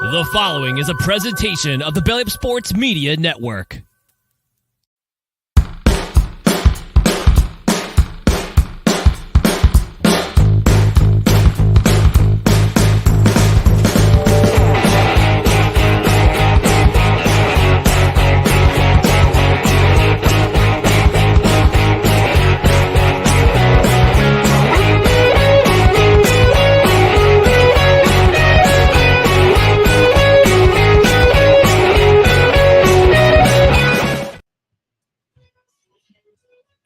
The following is a presentation of the Belly Up Sports Media Network.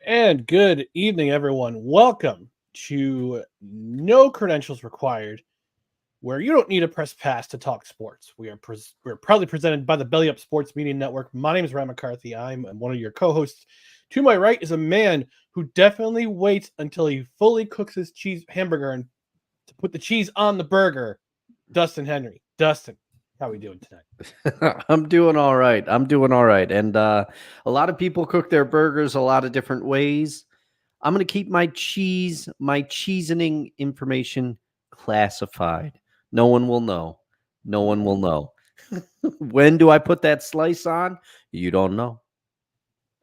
And good evening, everyone. Welcome to No Credentials Required, where you don't need a press pass to talk sports. We're proudly presented by the Belly Up Sports Media Network. My name is Ryan McCarthy. I'm one of your co-hosts. To my right is a man who definitely waits until he fully cooks his cheese hamburger and to put the cheese on the burger, Dustin Henry. Dustin, how are we doing tonight? I'm doing all right. And a lot of people cook their burgers a lot of different ways. I'm going to keep my seasoning information classified. No one will know. When do I put that slice on? You don't know.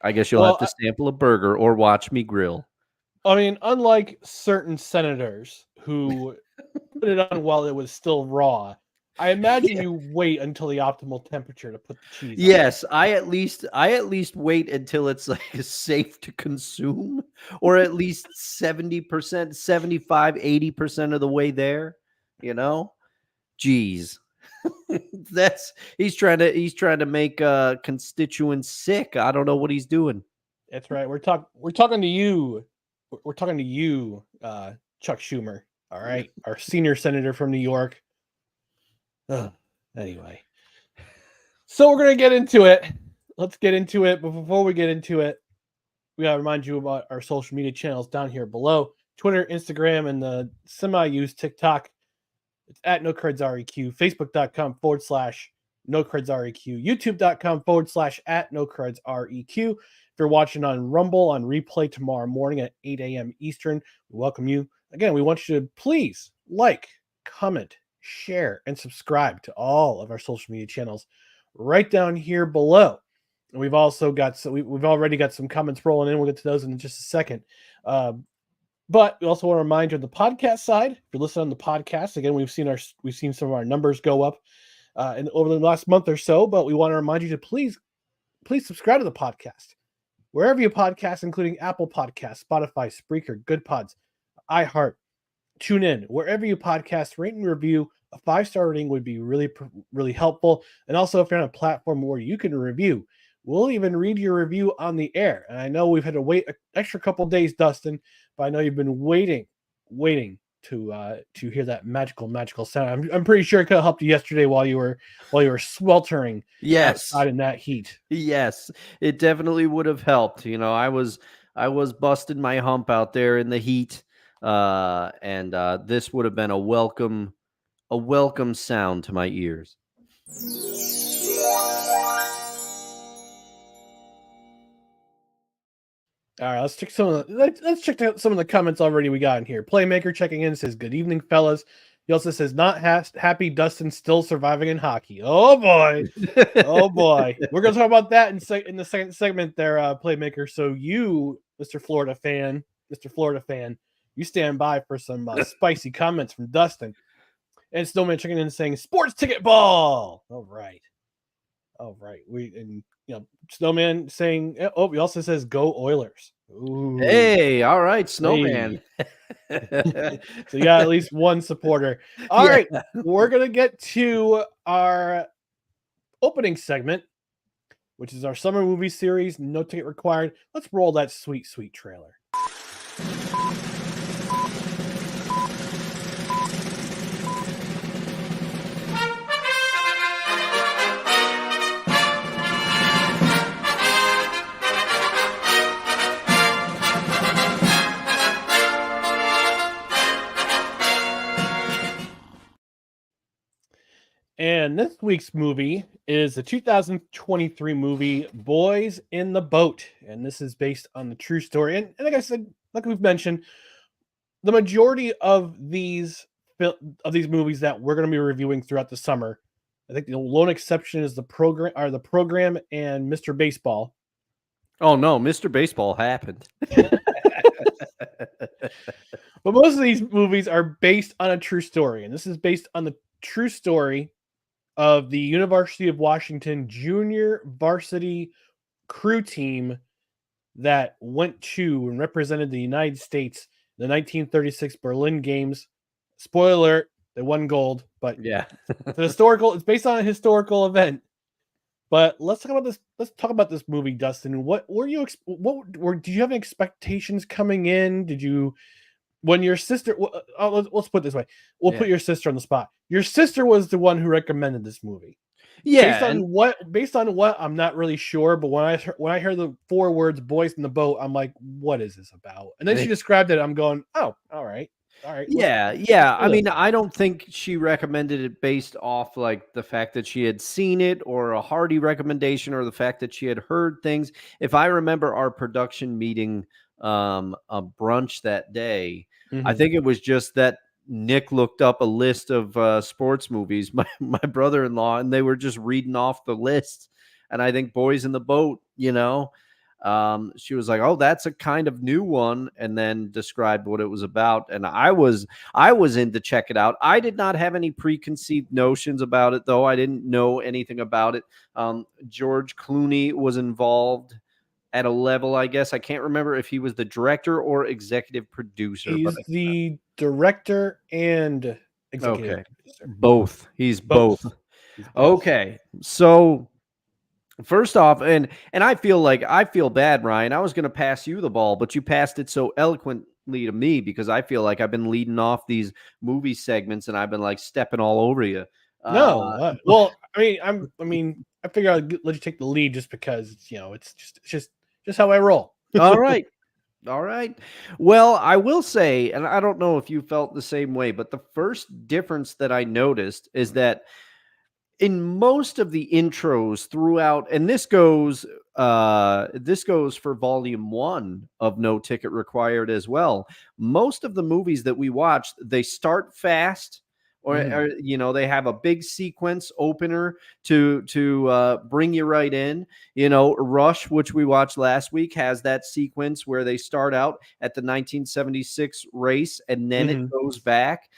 I guess you'll have to sample a burger or watch me grill. I mean, unlike certain senators who put it on while it was still raw, I imagine you wait until the optimal temperature to put the cheese on. Yes, I at least wait until it's like safe to consume, or at least 70%, 75, 80% of the way there, you know? Jeez. He's trying to make constituents sick. I don't know what he's doing. That's right. We're talking to you. We're talking to you, Chuck Schumer. All right, our senior senator from New York. Anyway, so we're gonna get into it. Let's get into it. But before we get into it, we gotta remind you about our social media channels down here below: Twitter, Instagram, and the semi-used TikTok. It's at NoCredsREQ. Facebook.com/NoCredsREQ. YouTube.com/@NoCredsREQ. If you're watching on Rumble on replay tomorrow morning at 8 a.m. Eastern, we welcome you. Again, we want you to please like, comment, share, and subscribe to all of our social media channels right down here below. And we've also got we've already got some comments rolling in. We'll get to those in just a second. But we also want to remind you of the podcast side. If you're listening on the podcast, again, we've seen some of our numbers go up over the last month or so. But we want to remind you to please subscribe to the podcast wherever you podcast, including Apple Podcasts, Spotify, Spreaker, Good Pods, iHeart. Tune in wherever you podcast, rate and review. A 5-star rating would be really helpful. And also, if you're on a platform where you can review, we'll even read your review on the air. And I know we've had to wait an extra couple days, Dustin, but I know you've been waiting to hear that magical sound. I'm pretty sure it could have helped you yesterday while you were sweltering outside in that heat. Yes, it definitely would have helped. You know, I was busting my hump out there in the heat. And this would have been a welcome sound to my ears. All right, let's check some out some of the comments already we got in here. Playmaker checking in says, "Good evening, fellas." He also says, "Not happy Dustin still surviving in hockey." Oh boy, oh boy. We're gonna talk about that in the second segment there, Playmaker. So you, Mr. Florida fan, you stand by for some spicy comments from Dustin. And Snowman checking in saying, "Sports ticket ball." All right. Snowman saying, he also says, "Go Oilers." Ooh. Hey, all right, Snowman. Hey. So you got at least one supporter. All right, we're gonna get to our opening segment, which is our summer movie series, No Ticket Required. Let's roll that sweet trailer. And this week's movie is the 2023 movie Boys in the Boat. And this is based on the true story. And like I said, like we've mentioned, the majority of these movies that we're going to be reviewing throughout the summer, I think the lone exception is the program and Mr. Baseball. Oh no, Mr. Baseball happened. But most of these movies are based on a true story, and this is based on the true story of the University of Washington junior varsity crew team that went to and represented the United States in the 1936 Berlin Games. Spoiler alert, they won gold, but Yeah. it's based on a historical event. But let's talk about this. Let's talk about this movie, Dustin. What were you? Did you have any expectations coming in? Did you, when your sister? Let's put it this way. We'll put your sister on the spot. Your sister was the one who recommended this movie. Yeah. Based on what? I'm not really sure. But when I heard the 4 words "boys in the boat," I'm like, what is this about? And then she described it. I'm going, oh, all right. Yeah. I mean, I don't think she recommended it based off like the fact that she had seen it or a hearty recommendation or the fact that she had heard things. If I remember our production meeting, a brunch that day, I think it was just that Nick looked up a list of sports movies, my brother-in-law, and they were just reading off the list. And I think Boys in the Boat, she was like, oh, that's a kind of new one, and then described what it was about. And I was in to check it out. I did not have any preconceived notions about it, though. I didn't know anything about it. George Clooney was involved at a level, I guess. I can't remember if he was the director or executive producer. He's the director and executive producer. Both. He's both. Okay. So first off, and I feel bad, Ryan. I was going to pass you the ball, but you passed it so eloquently to me because I feel like I've been leading off these movie segments and I've been like stepping all over you. Well, I figure I'll let you take the lead just because it's just how I roll. All right. Well, I will say, and I don't know if you felt the same way, but the first difference that I noticed is that in most of the intros throughout, and this goes for volume 1 of No Ticket Required as well. Most of the movies that we watch, they start fast, or they have a big sequence opener to bring you right in. Rush, which we watched last week, has that sequence where they start out at the 1976 race and then it goes back.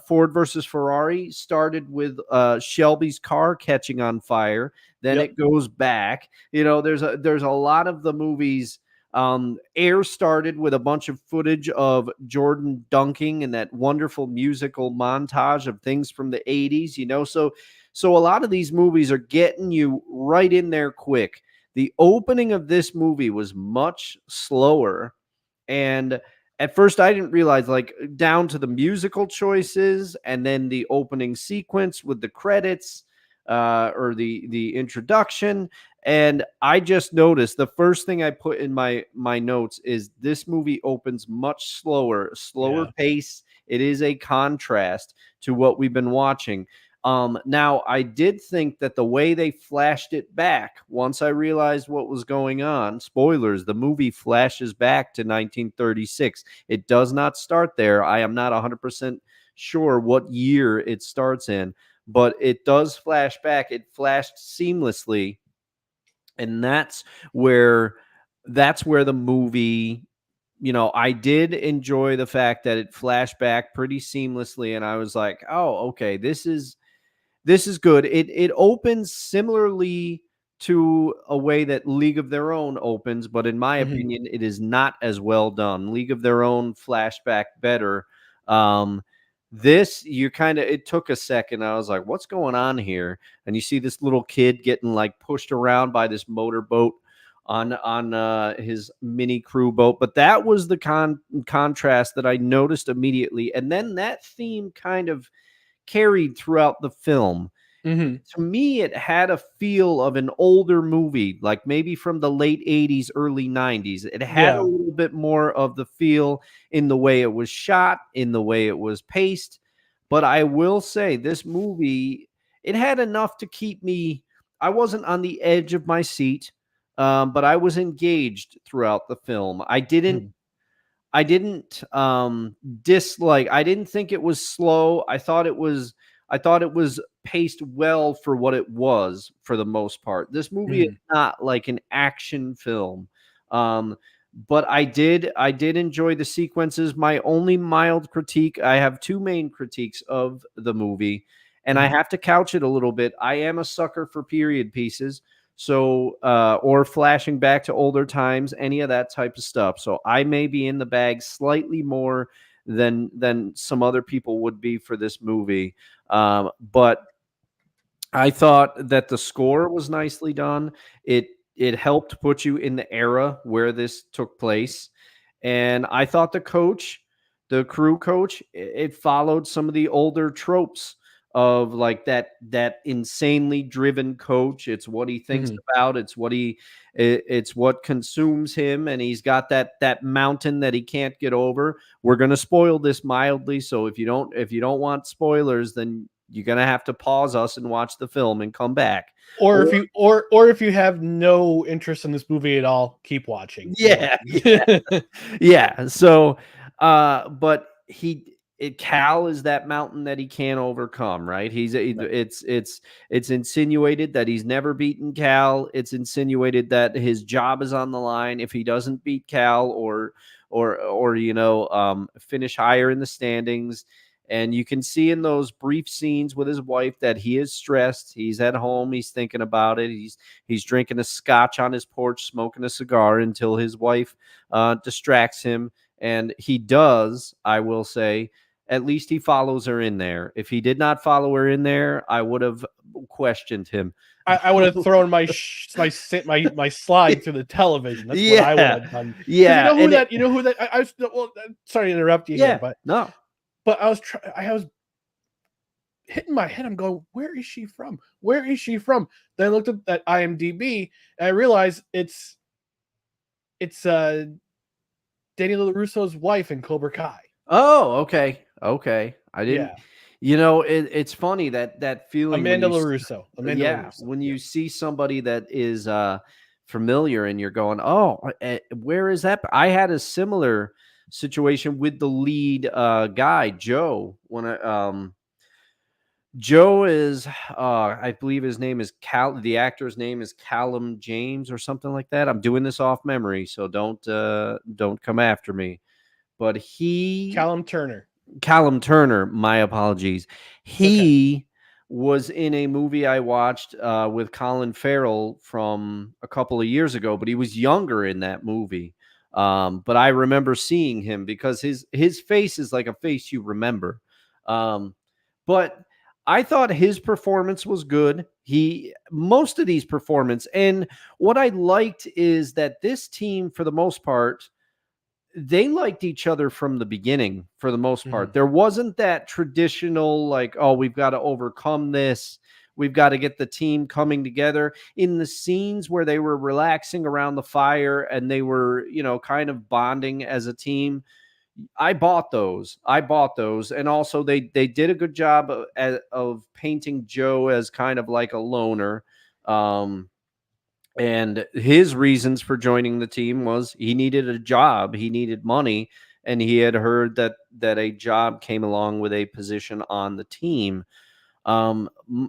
Ford versus Ferrari started with Shelby's car catching on fire, then it goes back. There's a lot of the movies. Air started with a bunch of footage of Jordan dunking and that wonderful musical montage of things from the 80s, so a lot of these movies are getting you right in there quick. The opening of this movie was much slower, and at first I didn't realize, like, down to the musical choices and then the opening sequence with the credits or the introduction. And I just noticed the first thing I put in my notes is this movie opens much slower pace. It is a contrast to what we've been watching. Now, I did think that the way they flashed it back, once I realized what was going on, spoilers, the movie flashes back to 1936. It does not start there. I am not 100% sure what year it starts in, but it does flash back. It flashed seamlessly. And that's where the movie, I did enjoy the fact that it flashed back pretty seamlessly. And I was like, oh, okay, this is good. It opens similarly to a way that League of Their Own opens, but in my opinion, it is not as well done. League of Their Own flashback better. It took a second. I was like, what's going on here? And you see this little kid getting like pushed around by this motorboat on his mini crew boat. But that was the contrast that I noticed immediately. And then that theme kind of carried throughout the film. To me, it had a feel of an older movie, like maybe from the late 80s, early 90s. It had a little bit more of the feel in the way it was shot, in the way it was paced. But I will say this movie, it had enough to keep me. I wasn't on the edge of my seat, but I was engaged throughout the film. I didn't dislike. I didn't think it was slow. I thought it was I thought it was paced well for what it was for the most part. This movie is not like an action film. But I did enjoy the sequences. My only mild critique, I have two main critiques of the movie, and I have to couch it a little bit. I am a sucker for period pieces. So, or flashing back to older times, any of that type of stuff. So I may be in the bag slightly more than some other people would be for this movie. But I thought that the score was nicely done. It helped put you in the era where this took place. And I thought the crew coach, it followed some of the older tropes of like that insanely driven coach. It's what he thinks about, it's what consumes him, and he's got that mountain that he can't get over. We're going to spoil this mildly, so if you don't want spoilers, then you're going to have to pause us and watch the film and come back. Or if you have no interest in this movie at all, keep watching. Yeah. Yeah. So, but Cal is that mountain that he can't overcome, right? It's insinuated that he's never beaten Cal. It's insinuated that his job is on the line if he doesn't beat Cal or finish higher in the standings. And you can see in those brief scenes with his wife that he is stressed. He's at home. He's thinking about it. He's drinking a scotch on his porch, smoking a cigar until his wife distracts him. And he does, I will say, at least he follows her in there. If he did not follow her in there, I would have questioned him. I would have thrown my slide through the television. That's what I would have done. Yeah. You know who that? I was sorry to interrupt you here, but no. But I was hitting my head. I'm going, where is she from? Where is she from? Then I looked at IMDb and I realized it's Daniel LaRusso's wife in Cobra Kai. Oh, okay. I didn't. Yeah. It's funny that feeling. Amanda LaRusso. When you see somebody that is familiar and you're going, oh, where is that? I had a similar situation with the lead guy, Joe. Joe is I believe his name is the actor's name is Callum James or something like that. I'm doing this off memory, so don't come after me. But Callum Turner, my apologies. He was in a movie I watched with Colin Farrell from a couple of years ago, but he was younger in that movie. But I remember seeing him because his face is like a face you remember. But I thought his performance was good. Most of these performances, and what I liked is that this team, for the most part, they liked each other from the beginning. For the most part, there wasn't that traditional like, oh, we've got to overcome this. We've got to get the team coming together. In the scenes where they were relaxing around the fire and they were, kind of bonding as a team, I bought those. And also they did a good job of painting Joe as kind of like a loner. And his reasons for joining the team was he needed a job, he needed money, and he had heard that a job came along with a position on the team.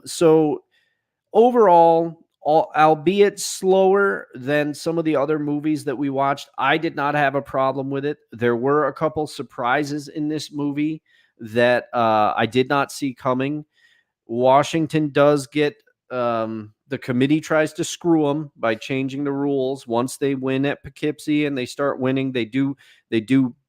So overall, albeit slower than some of the other movies that we watched, I did not have a problem with it. There were a couple surprises in this movie that I did not see coming. Washington does get the committee tries to screw them by changing the rules. Once they win at Poughkeepsie and they start winning, they do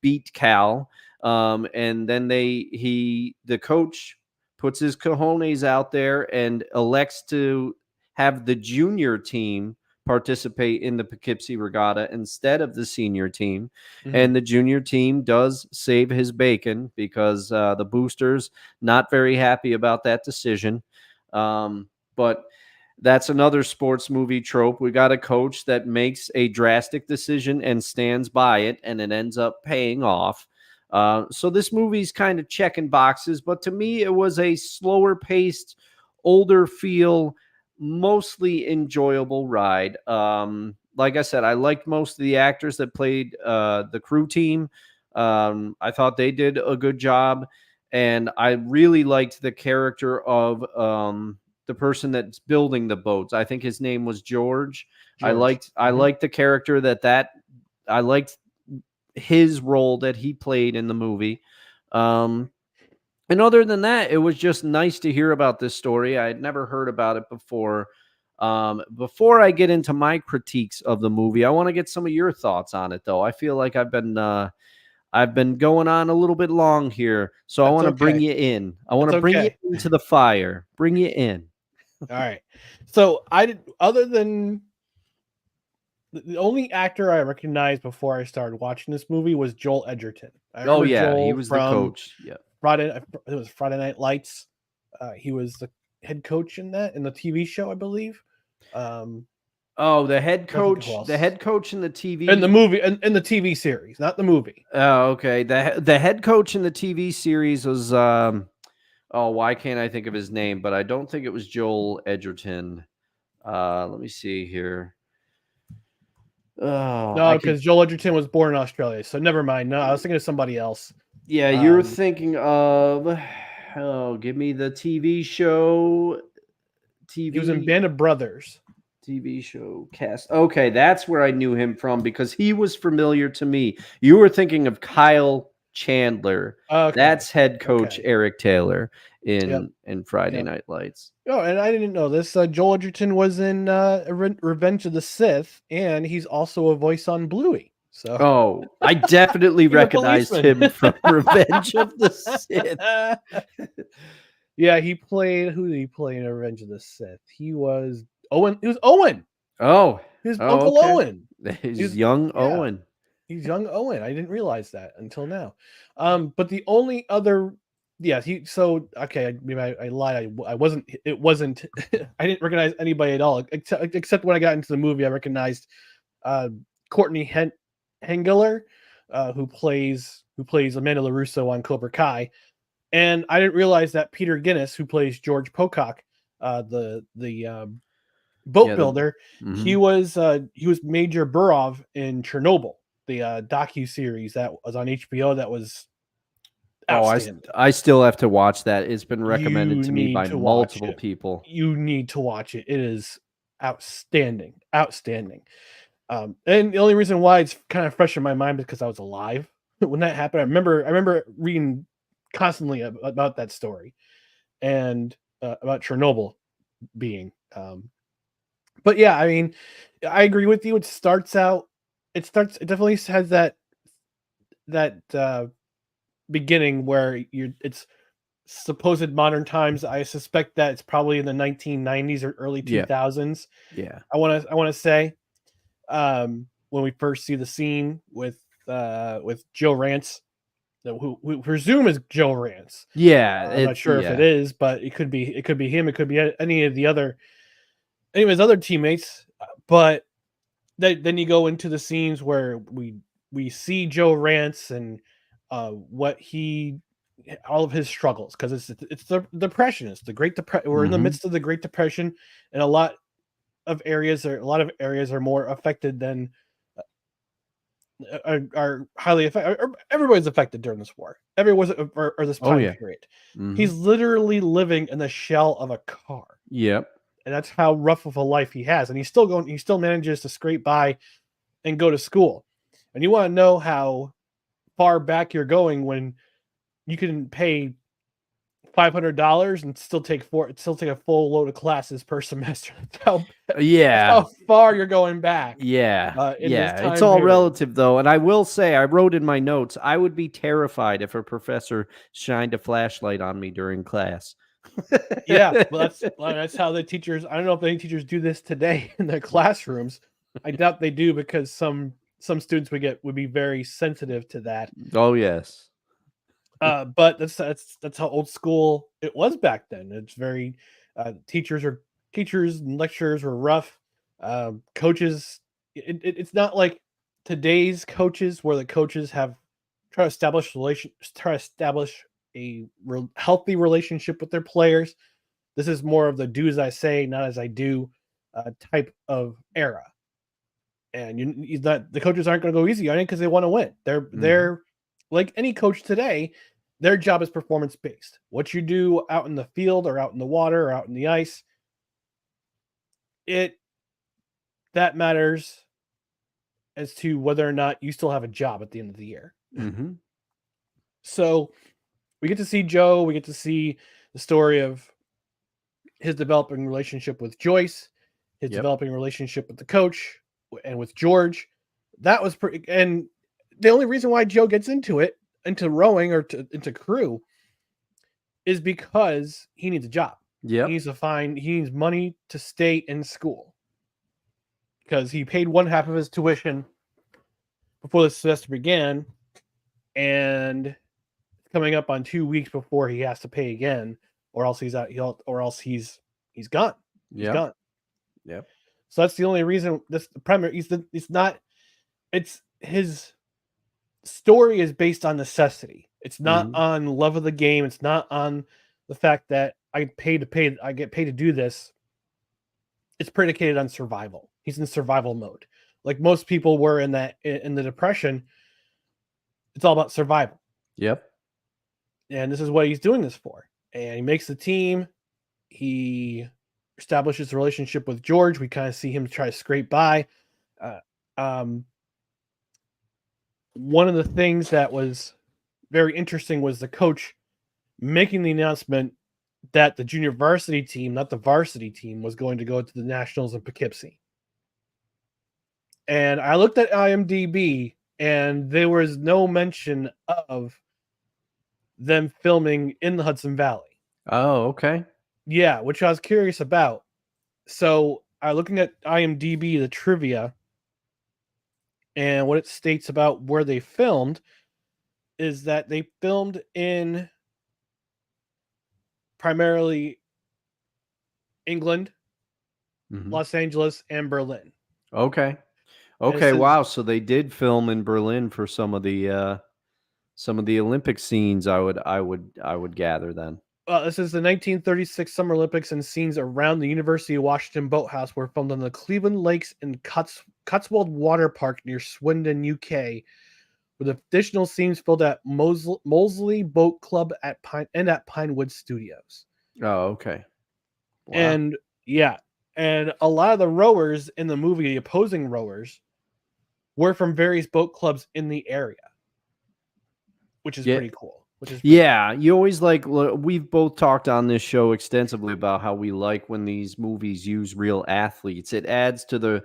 beat Cal, and then the coach puts his cojones out there and elects to have the junior team participate in the Poughkeepsie Regatta instead of the senior team. And the junior team does save his bacon because the boosters not very happy about that decision. But that's another sports movie trope. We got a coach that makes a drastic decision and stands by it, and it ends up paying off. So this movie's kind of checking boxes, but to me, it was a slower paced, older feel, mostly enjoyable ride. Like I said, I liked most of the actors that played the crew team. I thought they did a good job. and I really liked the character of the person that's building the boats. I think his name was George. I liked the character that I liked his role that he played in the movie. And other than that, it was just nice to hear about this story. I had never heard about it before. Before I get into my critiques of the movie, I want to get some of your thoughts on it, though. I feel like I've been going on a little bit long here, so I want to bring you in. I want to bring you into the fire. Bring you in. All right. So other than the only actor I recognized before I started watching this movie was Joel Edgerton. Joel, he was the from coach. Yeah. It was Friday Night Lights. He was the head coach in the TV show, I believe. The head coach in the TV in the movie in the TV series, not the movie. Oh, okay. The head coach in the TV series was why can't I think of his name? But I don't think it was Joel Edgerton. Let me see here. Oh, no, because Joel Edgerton was born in Australia, so never mind. No, I was thinking of somebody else. Yeah, you're thinking of. Oh, give me the TV show. He was in Band of Brothers. TV show cast. Okay, that's where I knew him from because he was familiar to me. You were thinking of Kyle Chandler. Okay. That's head coach Eric Taylor in Friday Night Lights. Oh, and I didn't know this. Joel Edgerton was in Revenge of the Sith, and he's also a voice on Bluey. So, I definitely recognized him from Revenge of the Sith. Yeah, who did he play in Revenge of the Sith? He was Owen. He was Owen. Oh, his Uncle Owen. He's young Owen. He's young Owen. I didn't realize that until now. But the only other, maybe I lied. I wasn't. It wasn't. I didn't recognize anybody at all except when I got into the movie. I recognized Courtney Hengeler, who plays Amanda LaRusso on Cobra Kai, and I didn't realize that Peter Guinness, who plays George Pocock, the boat builder, he was Major Burov in Chernobyl, the docu-series that was on HBO. That was outstanding. I still have to watch that. It's been recommended to me by multiple people. You need to watch it. It is outstanding. And the only reason why it's kind of fresh in my mind is because I was alive when that happened. I remember reading constantly about that story and about Chernobyl being. But yeah, I mean, I agree with you. It definitely has that beginning where it's supposed modern times. I suspect that it's probably in the 1990s or early 2000s. Yeah. I want to say, when we first see the scene with Joe Rance, who we presume is Joe Rance. Yeah. I'm not sure if it is, but it could be him. It could be any of his other teammates. But then you go into the scenes where we see Joe Rance and all of his struggles, because it's the Depression. It's the Great Depression. We're in the midst of the Great Depression, and a lot of areas are more affected than are highly affected. Everybody's affected during this war. Everyone's or this time period. He's literally living in the shell of a car. Yep. And that's how rough of a life he has. And he still manages to scrape by and go to school. And you want to know how far back you're going when you can pay $500 and still take a full load of classes per semester. That's how far you're going back. It's all relative, though. And I will say, I wrote in my notes, I would be terrified if a professor shined a flashlight on me during class. Well, that's how the teachers. I don't know if any teachers do this today in their classrooms. I doubt they do, because some students would be very sensitive to that. Oh yes. But that's how old school it was back then. It's very teachers and lecturers were rough. Coaches, it's not like today's coaches, where the coaches try to establish a healthy relationship with their players. This is more of the do as I say, not as I do type of era. And the coaches aren't going to go easy on it because they want to win. They're like any coach today. Their job is performance based. What you do out in the field or out in the water or out in the ice, that matters as to whether or not you still have a job at the end of the year. Mm-hmm. So we get to see Joe. We get to see the story of his developing relationship with Joyce, his developing relationship with the coach, and with George. That was pretty. And the only reason why Joe gets into rowing or into crew, is because he needs a job. Yep. He needs money to stay in school, because he paid one half of his tuition before the semester began, and it's coming up on 2 weeks before he has to pay again, or else he's gone. He's gone. Yep. So that's the only reason. This the primary. It's his story is based on necessity. It's not on love of the game. It's not on the fact that I get paid to do this. It's predicated on survival. He's in survival mode. Like most people were in the Depression. It's all about survival. Yep. And this is what he's doing this for. And he makes the team. He establishes a relationship with George. We kind of see him try to scrape by. One of the things that was very interesting was the coach making the announcement that the junior varsity team, not the varsity team, was going to go to the Nationals in Poughkeepsie. And I looked at IMDb, and there was no mention of them filming in the Hudson Valley. Oh, okay. Yeah, which I was curious about. So I looking at IMDb, the trivia, and what it states about where they filmed is that they filmed in primarily England, Los Angeles, and Berlin. Okay. Okay. Wow. So they did film in Berlin for some of the Olympic scenes. I would gather then. This is the 1936 Summer Olympics, and scenes around the University of Washington Boathouse were filmed on the Cleveland Lakes and Cotswold Water Park near Swindon, UK, with additional scenes filmed at Moseley Boat Club at Pinewood Studios. Oh, okay. Wow. And yeah, and a lot of the rowers in the movie, the opposing rowers, were from various boat clubs in the area, which is pretty cool. You always we've both talked on this show extensively about how we like when these movies use real athletes. It adds to the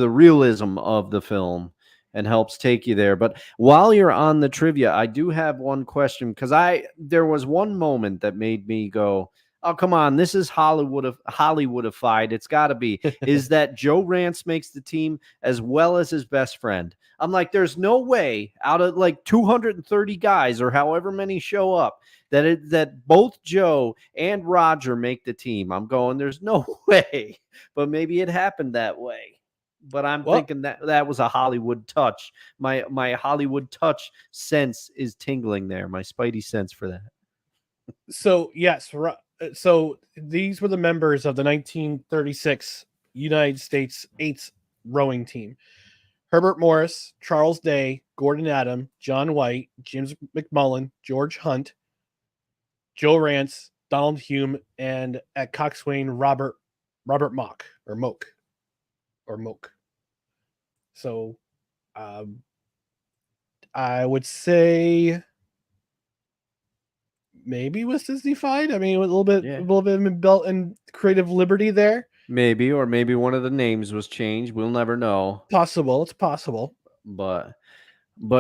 realism of the film and helps take you there. But while you're on the trivia, I do have one question, because there was one moment that made me go, oh, come on, this is Hollywoodified. It's got to be. Is that Joe Rance makes the team as well as his best friend. I'm like, there's no way out of like 230 guys or however many show up that both Joe and Roger make the team. I'm going, there's no way. But maybe it happened that way. But I'm thinking that was a Hollywood touch. My Hollywood touch sense is tingling there. My spidey sense for that. So, yes. So these were the members of the 1936 United States 8th rowing team. Herbert Morris, Charles Day, Gordon Adam, John White, James McMullen, George Hunt, Joe Rance, Donald Hume, and at coxswain Robert Mock. So I would say maybe was Disney-fied. I mean, a little bit of belt and creative liberty there. Maybe, or maybe one of the names was changed. We'll never know. Possible. It's possible. But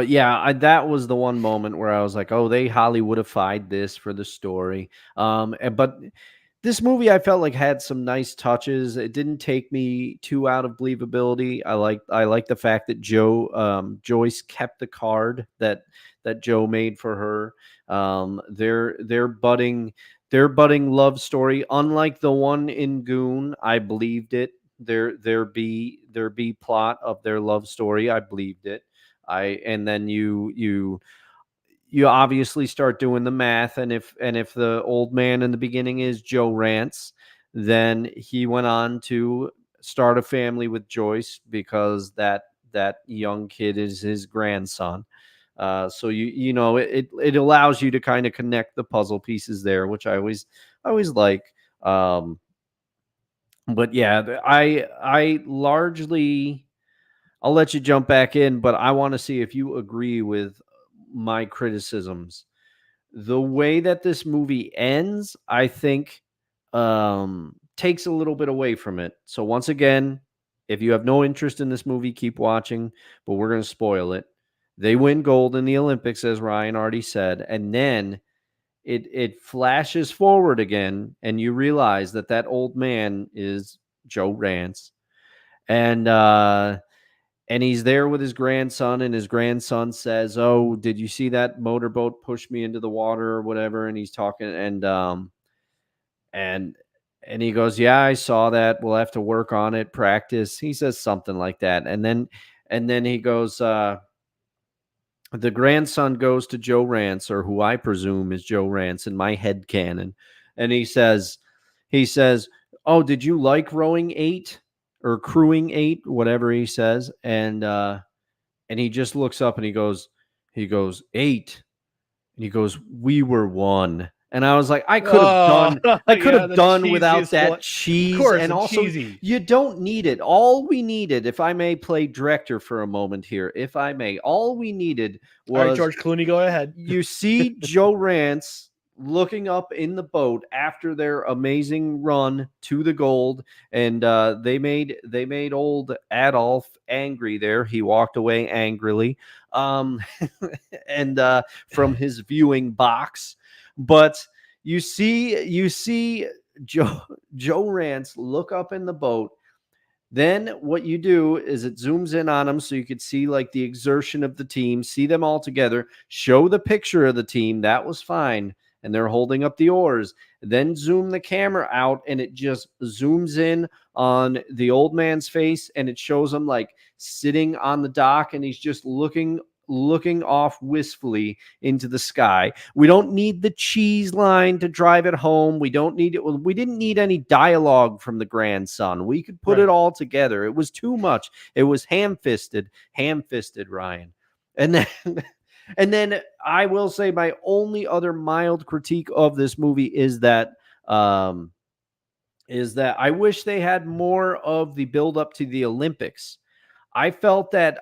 yeah, that was the one moment where I was like, oh, they Hollywoodified this for the story. But this movie, I felt like, had some nice touches. It didn't take me too out of believability. I like the fact that Joyce kept the card that Joe made for her. Their budding love story, unlike the one in Goon, I believed it. Their B plot of their love story, I believed it. And then you obviously start doing the math, and if the old man in the beginning is Joe Rance, then he went on to start a family with Joyce because that young kid is his grandson. So you know it allows you to kind of connect the puzzle pieces there, which I always like. But yeah, I largely, I'll let you jump back in, but I want to see if you agree with my criticisms. The way that this movie ends, I think, takes a little bit away from it. So once again, if you have no interest in this movie, keep watching, but we're going to spoil it. They win gold in the Olympics, as Ryan already said, and then it flashes forward again, and you realize that that old man is Joe Rance, and he's there with his grandson, and his grandson says, "Oh, did you see that motorboat push me into the water or whatever?" And he's talking, and he goes, "Yeah, I saw that. We'll have to work on it, practice." He says something like that, and then he goes, the grandson goes to Joe Rance, or who I presume is Joe Rance in my head canon, and he says, "Oh, did you like rowing 8 or crewing 8, whatever he says?" And he just looks up and he goes, 8, and he goes, "We were 1." And I was like, I could have the done without cheesiest that one. cheese. Of course, And the also, cheesy. you don't need it. All we needed, if I may play director for a moment here, if I may, all we needed All right, was George Clooney, go ahead. you see Joe Rance looking up in the boat after their amazing run to the gold, and they made old Adolf angry there. He walked away angrily, and from his viewing box. But you see Joe Rance look up in the boat. Then what you do is it zooms in on them so you could see like the exertion of the team, see them all together, show the picture of the team. That was fine. And they're holding up the oars. Then zoom the camera out and it just zooms in on the old man's face and it shows him like sitting on the dock and he's just looking off wistfully into the sky. We don't need the cheese line to drive it home. We didn't need any dialogue from the grandson. We could put it all together. It was too much. It was ham-fisted, Ryan. And then and then I will say my only other mild critique of this movie is that I wish they had more of the build up to the Olympics. I felt that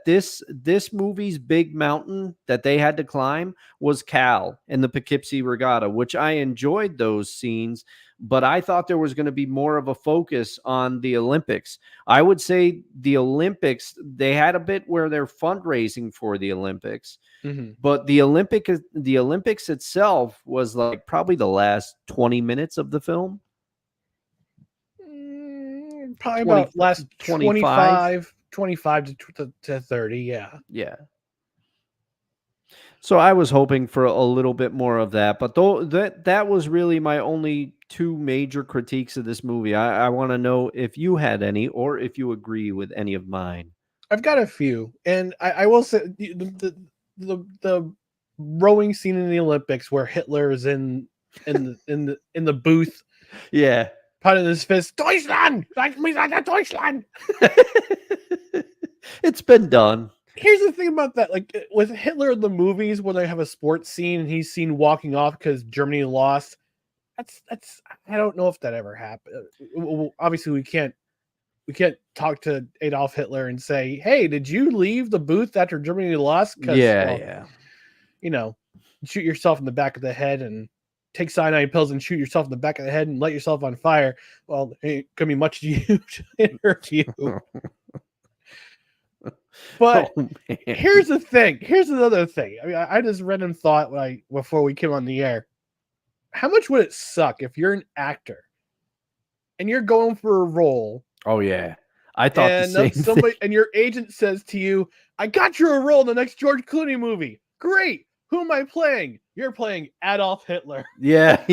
this movie's big mountain that they had to climb was Cal and the Poughkeepsie Regatta, which I enjoyed those scenes, but I thought there was going to be more of a focus on the Olympics. I would say the Olympics, they had a bit where they're fundraising for the Olympics, but the Olympics itself was like probably the last 20 minutes of the film. Probably about last 25 to 30. Yeah. So I was hoping for a little bit more of that, but that was really my only two major critiques of this movie. I want to know if you had any, or if you agree with any of mine. I've got a few, and I will say the rowing scene in the Olympics where Hitler is in the booth. Yeah. Putting his fist, Deutschland! Deutschland! It's been done. Here's the thing about that. Like with Hitler in the movies, when they have a sports scene and he's seen walking off because Germany lost, that's I don't know if that ever happened. Obviously, we can't talk to Adolf Hitler and say, "Hey, did you leave the booth after Germany lost?" Yeah. You know, shoot yourself in the back of the head and take cyanide pills and shoot yourself in the back of the head and light yourself on fire. Well, it ain't gonna be much to you to hurt you. But here's the thing. Here's another thing. I mean, I just random thought before we came on the air. How much would it suck if you're an actor and you're going for a role? Oh yeah, I thought the same thing. And your agent says to you, "I got you a role in the next George Clooney movie. Great. Who am I playing? You're playing Adolf Hitler." Yeah.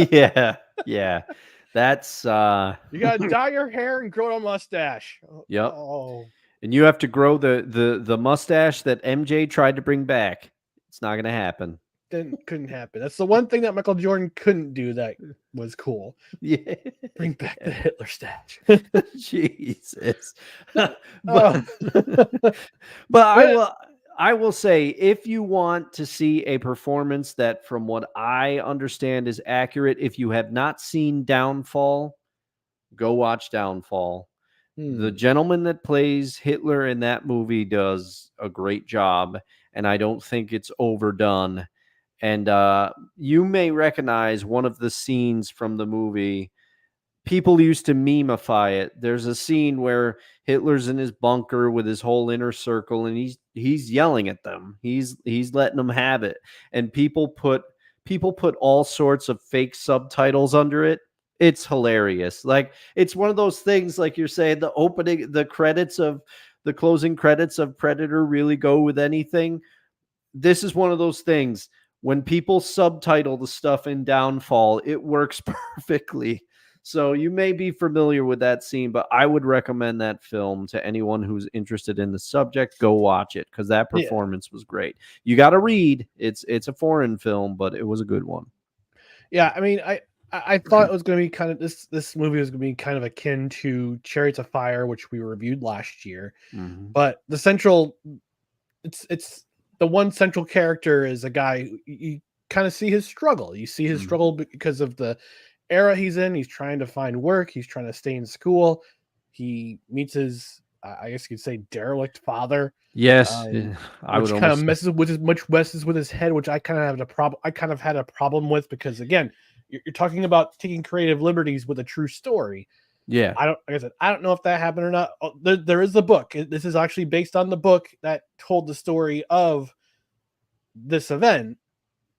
That's you gotta dye your hair and grow a mustache. Yep. Oh. And you have to grow the mustache that MJ tried to bring back. It's not gonna happen. Couldn't happen. That's the one thing that Michael Jordan couldn't do that was cool. Yeah. Bring back the Hitler stash. Jesus. But I will say, if you want to see a performance that, from what I understand, is accurate, if you have not seen Downfall, go watch Downfall. The gentleman that plays Hitler in that movie does a great job, and I don't think it's overdone. And you may recognize one of the scenes from the movie. People used to memeify it. There's a scene where Hitler's in his bunker with his whole inner circle, and he's yelling at them. He's letting them have it, and people put all sorts of fake subtitles under it. It's hilarious. Like, it's one of those things, like you're saying, the closing credits of Predator really go with anything. This is one of those things. When people subtitle the stuff in Downfall, it works perfectly. So you may be familiar with that scene, but I would recommend that film to anyone who's interested in the subject. Go watch it, because that performance was great. You got to read. It's a foreign film, but it was a good one. Yeah, I mean, I thought it was going to be kind of this movie was going to be kind of akin to Chariots of Fire, which we reviewed last year. But the central, it's the one central character is a guy who you kind of see his struggle. You see his struggle because of the era he's in. He's trying to find work. He's trying to stay in school. He meets his, I guess you could say, derelict father. Yes, I would kind of messes with his head, which I kind of had a problem with, because again, you're talking about taking creative liberties with a true story. Yeah, like I said, I don't know if that happened or not. There is the book. This is actually based on the book that told the story of this event.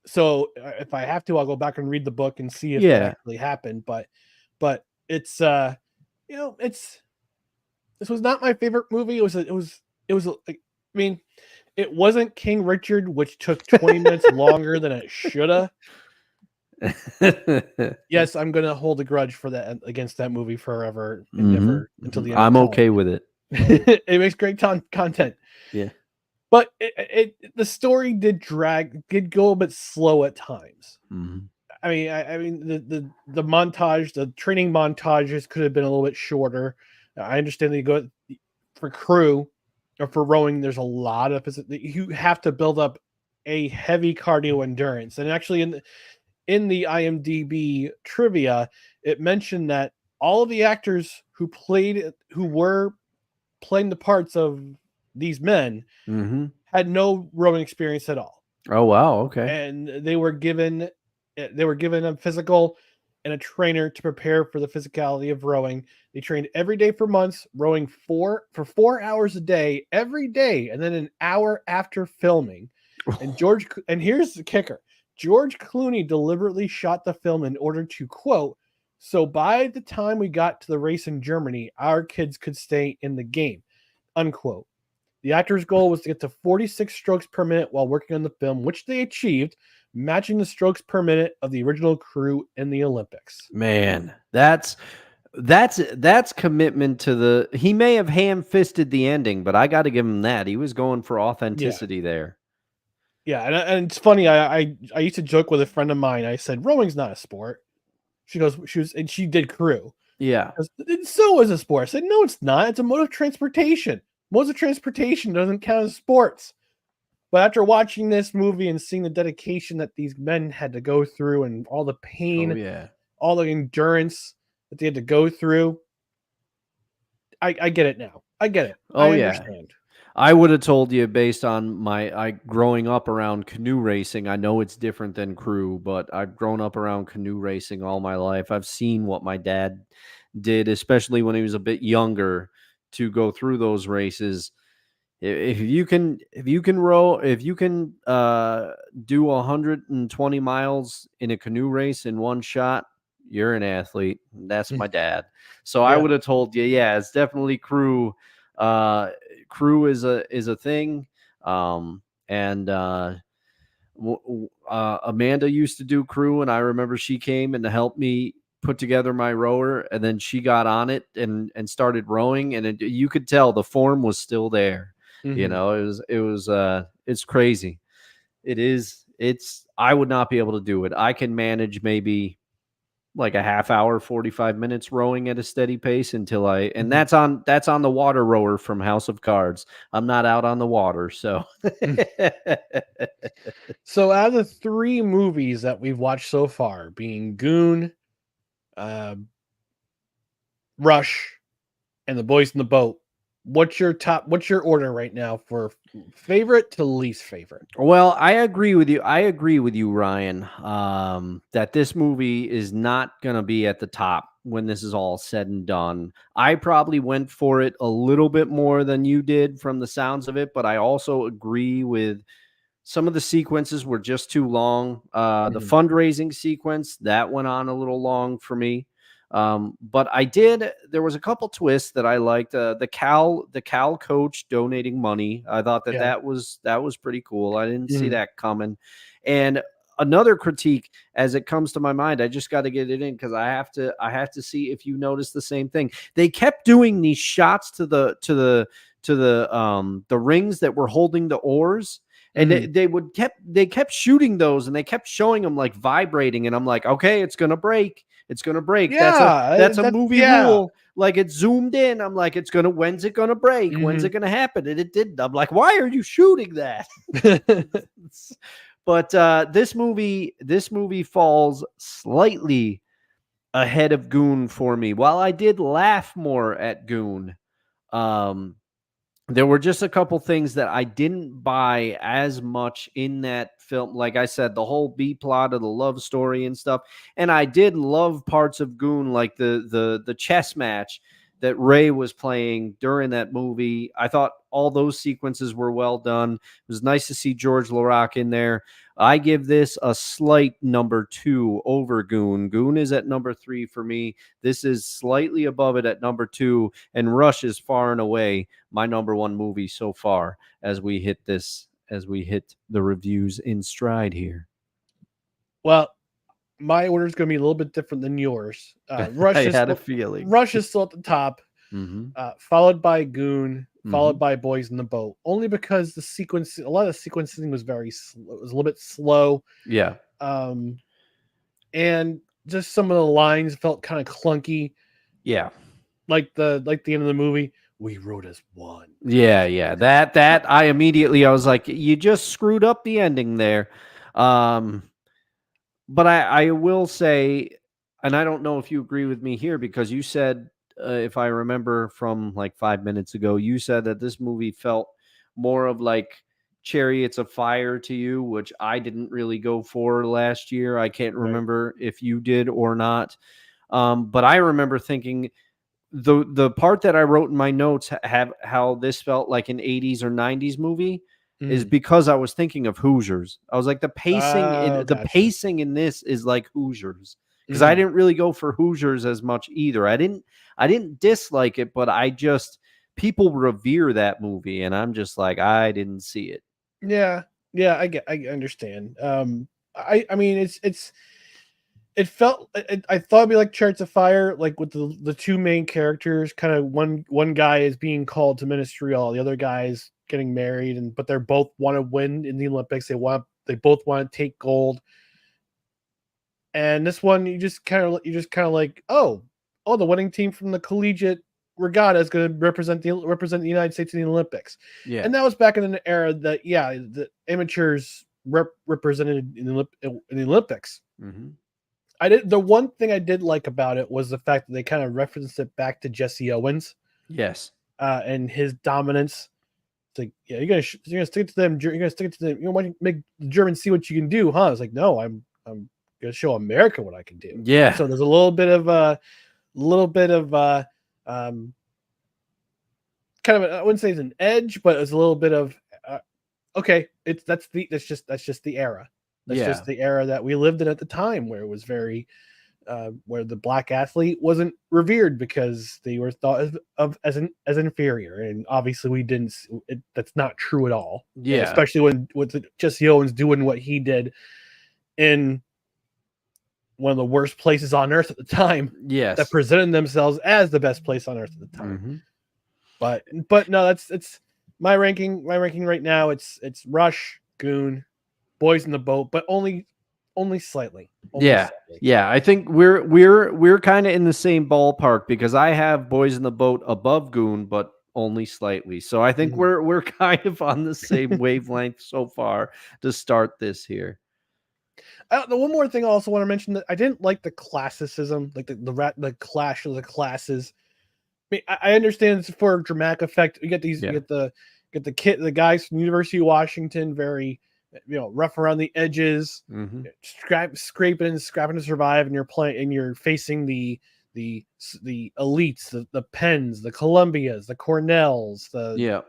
So if I have to, I'll go back and read the book and see if it actually happened. But it's this was not my favorite movie. It wasn't King Richard, which took 20 minutes longer than it should have. Yes, I'm gonna hold a grudge for that against that movie forever and ever until the end. I'm okay with it. It makes great content. Yeah. But the story did go a bit slow at times. I mean, the montage, the training montages could have been a little bit shorter. I understand that you go for crew or for rowing. There's a lot of you have to build up a heavy cardio endurance, and actually in the IMDb trivia, it mentioned that all of the actors who were playing the parts of these men had no rowing experience at all. Oh, wow. Okay. And they were given a physical and a trainer to prepare for the physicality of rowing. They trained every day for months, rowing for 4 hours a day, every day, and then an hour after filming. And here's the kicker. George Clooney deliberately shot the film in order to, quote, "So by the time we got to the race in Germany, our kids could stay in the game," unquote. The actor's goal was to get to 46 strokes per minute while working on the film, which they achieved, matching the strokes per minute of the original crew in the Olympics. Man, that's commitment to he may have ham-fisted the ending, but I got to give him that. He was going for authenticity there. Yeah, and it's funny. I used to joke with a friend of mine. I said, "Rowing's not a sport." She did crew. Yeah. So is a sport. I said, "No, it's not. It's a mode of transportation. Modes of transportation doesn't count as sports." But after watching this movie and seeing the dedication that these men had to go through and all the pain, all the endurance that they had to go through, I get it now. I get it. I understand. I would have told you, based on my growing up around canoe racing. I know it's different than crew, but I've grown up around canoe racing all my life. I've seen what my dad did, especially when he was a bit younger, to go through those races. If you can do 120 miles in a canoe race in one shot, you're an athlete. That's my dad. So I would have told you, it's definitely crew. Crew is a thing. Amanda used to do crew, and I remember she came and to help me put together my rower, and then she got on it and started rowing, and you could tell the form was still there. You know, it's crazy. I would not be able to do it. I can manage maybe like a half hour, 45 minutes rowing at a steady pace until and Mhm. that's on the water rower from House of Cards. I'm not out on the water, so So out of the 3 movies that we've watched so far, being Goon, uh, Rush, and The Boys in the Boat, what's your order right now for favorite to least favorite? Well, I agree with you. I agree with you, Ryan, that this movie is not going to be at the top when this is all said and done. I probably went for it a little bit more than you did from the sounds of it, but I also agree with some of the sequences were just too long. The Mhm. fundraising sequence that went on a little long for me. But there was a couple twists that I liked. The Cal coach donating money. I thought Yeah. that was pretty cool. I didn't see Mhm. that coming. And another critique as it comes to my mind, I just got to get it in because I have to see if you notice the same thing. They kept doing these shots to the rings that were holding the oars, and Mhm. they kept shooting those, and they kept showing them like vibrating, and I'm like, okay, it's gonna break. It's gonna break. Yeah, That's a that's movie yeah. rule. Like it zoomed in. I'm like, when's it gonna break? When's Mhm. it gonna happen? And it didn't. I'm like, why are you shooting that? But this movie falls slightly ahead of Goon for me. While I did laugh more at Goon, um, there were just a couple things that I didn't buy as much in that film. Like I said, the whole B plot of the love story and stuff. And I did love parts of Goon, like the chess match that Ray was playing during that movie. I thought all those sequences were well done. It was nice to see George LaRock in there. I give this a slight number 2 over Goon. Goon is at number 3 for me. This is slightly above it at number 2, and Rush is far and away my number 1 movie so far as we hit the reviews in stride here. Well, my order is going to be a little bit different than yours. I had a feeling. Rush is still at the top, Mm-hmm. followed by Goon, Mm-hmm. followed by Boys in the Boat. Only because a lot of the sequencing was it was a little bit slow, Yeah. um, and just some of the lines felt kind of clunky, Yeah. like the end of the movie. We wrote as one. Yeah, yeah. That I was like, you just screwed up the ending there. Um, but I will say, and I don't know if you agree with me here, because you said, if I remember from like 5 minutes ago, you said that this movie felt more of like Chariots of Fire to you, which I didn't really go for last year. I can't Right. remember if you did or not. But I remember thinking the part that I wrote in my notes have how this felt like an 80s or 90s movie is Mm. because I was thinking of Hoosiers. I was like, Oh, the gotcha. pacing in this is like Hoosiers, because I Mm. didn't really go for Hoosiers as much either. I didn't dislike it, but I just people revere that movie, and I'm just like, I didn't see it. Yeah, yeah, I understand. I mean, it felt I thought it'd be like Chariots of Fire, like with the 2 main characters, kind of one guy is being called to ministerial, the other guy is getting married, but they're both want to win in the Olympics. They both want to take gold. And this one, you just kind of like, the winning team from the collegiate regatta is going to represent the United States in the Olympics. Yeah. And that was back in an era that the amateurs represented in the Olympics. Mm-hmm. The one thing I did like about it was the fact that they kind of referenced it back to Jesse Owens, Yes. and his dominance. It's like, yeah, you're gonna stick it to them. You're gonna stick it to them. You want to make the Germans see what you can do, huh? It's like, no, I'm gonna show America what I can do. Yeah. So there's a little bit of um, kind of I wouldn't say it's an edge, but it's a little bit of okay. That's just the era. That's Yeah. just the era that we lived in at the time, where it was very where the black athlete wasn't revered because they were thought as inferior, and obviously we didn't. That's not true at all. And Yeah. especially when with Jesse Owens doing what he did in one of the worst places on earth at the time, that Yes. presented themselves as the best place on earth at the time. Mm-hmm. But no, it's my ranking. My ranking right now, it's Rush, Goon, Boys in the Boat, but only only slightly. Only Yeah. slightly. Yeah. I think we're kind of in the same ballpark because I have Boys in the Boat above Goon, but only slightly. So I think Mhm. we're kind of on the same wavelength so far to start this here. The one more thing I also want to mention that I didn't like the classicism, like the clash of the classes. I mean, I understand it's for dramatic effect. You get these, Yeah. you get the guys from University of Washington, very, rough around the edges, Mm-hmm. scraping to survive, and you're facing the elites, the Penns, the Columbias, the Cornells, the Yeah.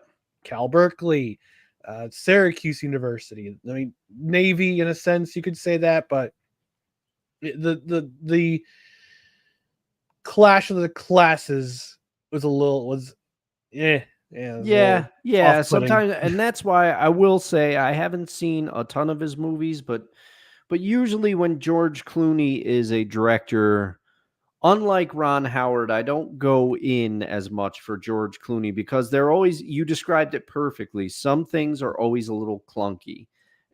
Cal Berkeley, Syracuse University. I mean, Navy in a sense you could say that, but the clash of the classes was it was a little Yeah. off-putting. Sometimes, and that's why I will say I haven't seen a ton of his movies, but usually when George Clooney is a director, unlike Ron Howard, I don't go in as much for George Clooney because they're always, you described it perfectly. Some things are always a little clunky,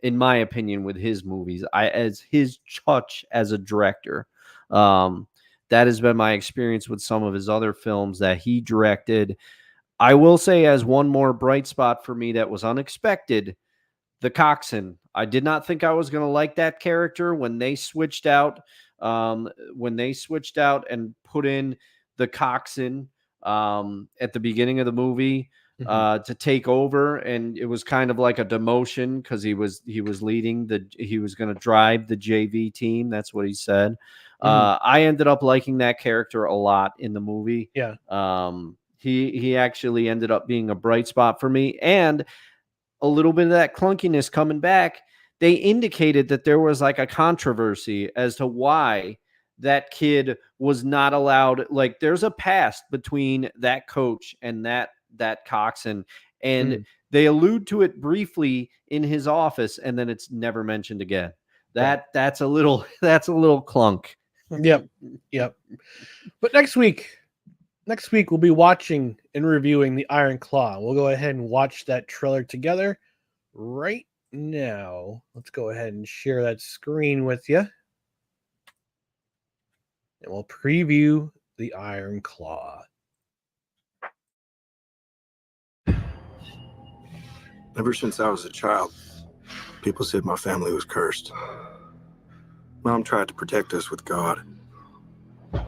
in my opinion, with his movies. As his touch as a director. That has been my experience with some of his other films that he directed. I will say, as one more bright spot for me that was unexpected, the coxswain. I did not think I was going to like that character when they switched out. And put in the coxswain at the beginning of the movie to take over, and it was kind of like a demotion because he was leading he was going to drive the JV team. That's what he said. I ended up liking that character a lot in the movie. Yeah. He actually ended up being a bright spot for me, and a little bit of that clunkiness coming back. They indicated that there was like a controversy as to why that kid was not allowed. Like, there's a past between that coach and that coxswain, and they allude to it briefly in his office, and then it's never mentioned again. That's a little clunk. Yep. But next week we'll be watching and reviewing the Iron Claw. We'll go ahead and watch that trailer together right now. Let's go ahead and share that screen with you, and we'll preview the Iron Claw. Ever since I was a child, people said my family was cursed. Mom tried to protect us with God.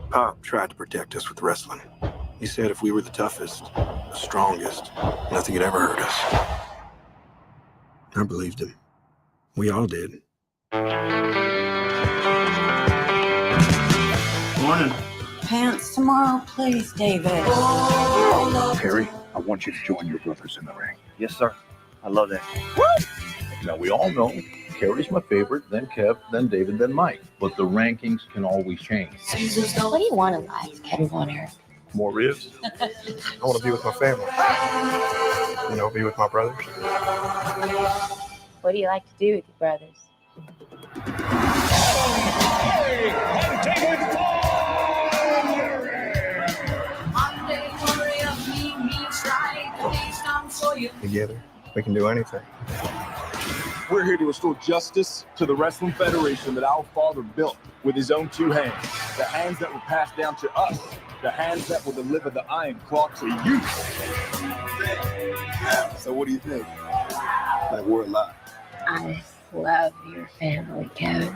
Pop tried to protect us with wrestling. He said if we were the toughest, the strongest, nothing could ever hurt us. I believed him. We all did. Morning. Pants tomorrow, please, David. Perry, I want you to join your brothers in the ring. Yes, sir. I love that. Now, we all know Kerry's my favorite, then Kev, then David, then Mike. But the rankings can always change. What do you want in life, Kevin Eric? More ribs? I want to be with my family. Be with my brothers. What do you like to do with your brothers? Together, we can do anything. We're here to restore justice to the Wrestling Federation that our father built with his own two hands. The hands that were passed down to us. The hands that will deliver the Iron Claw to you. So what do you think? Like we're alive. I love your family, Kevin.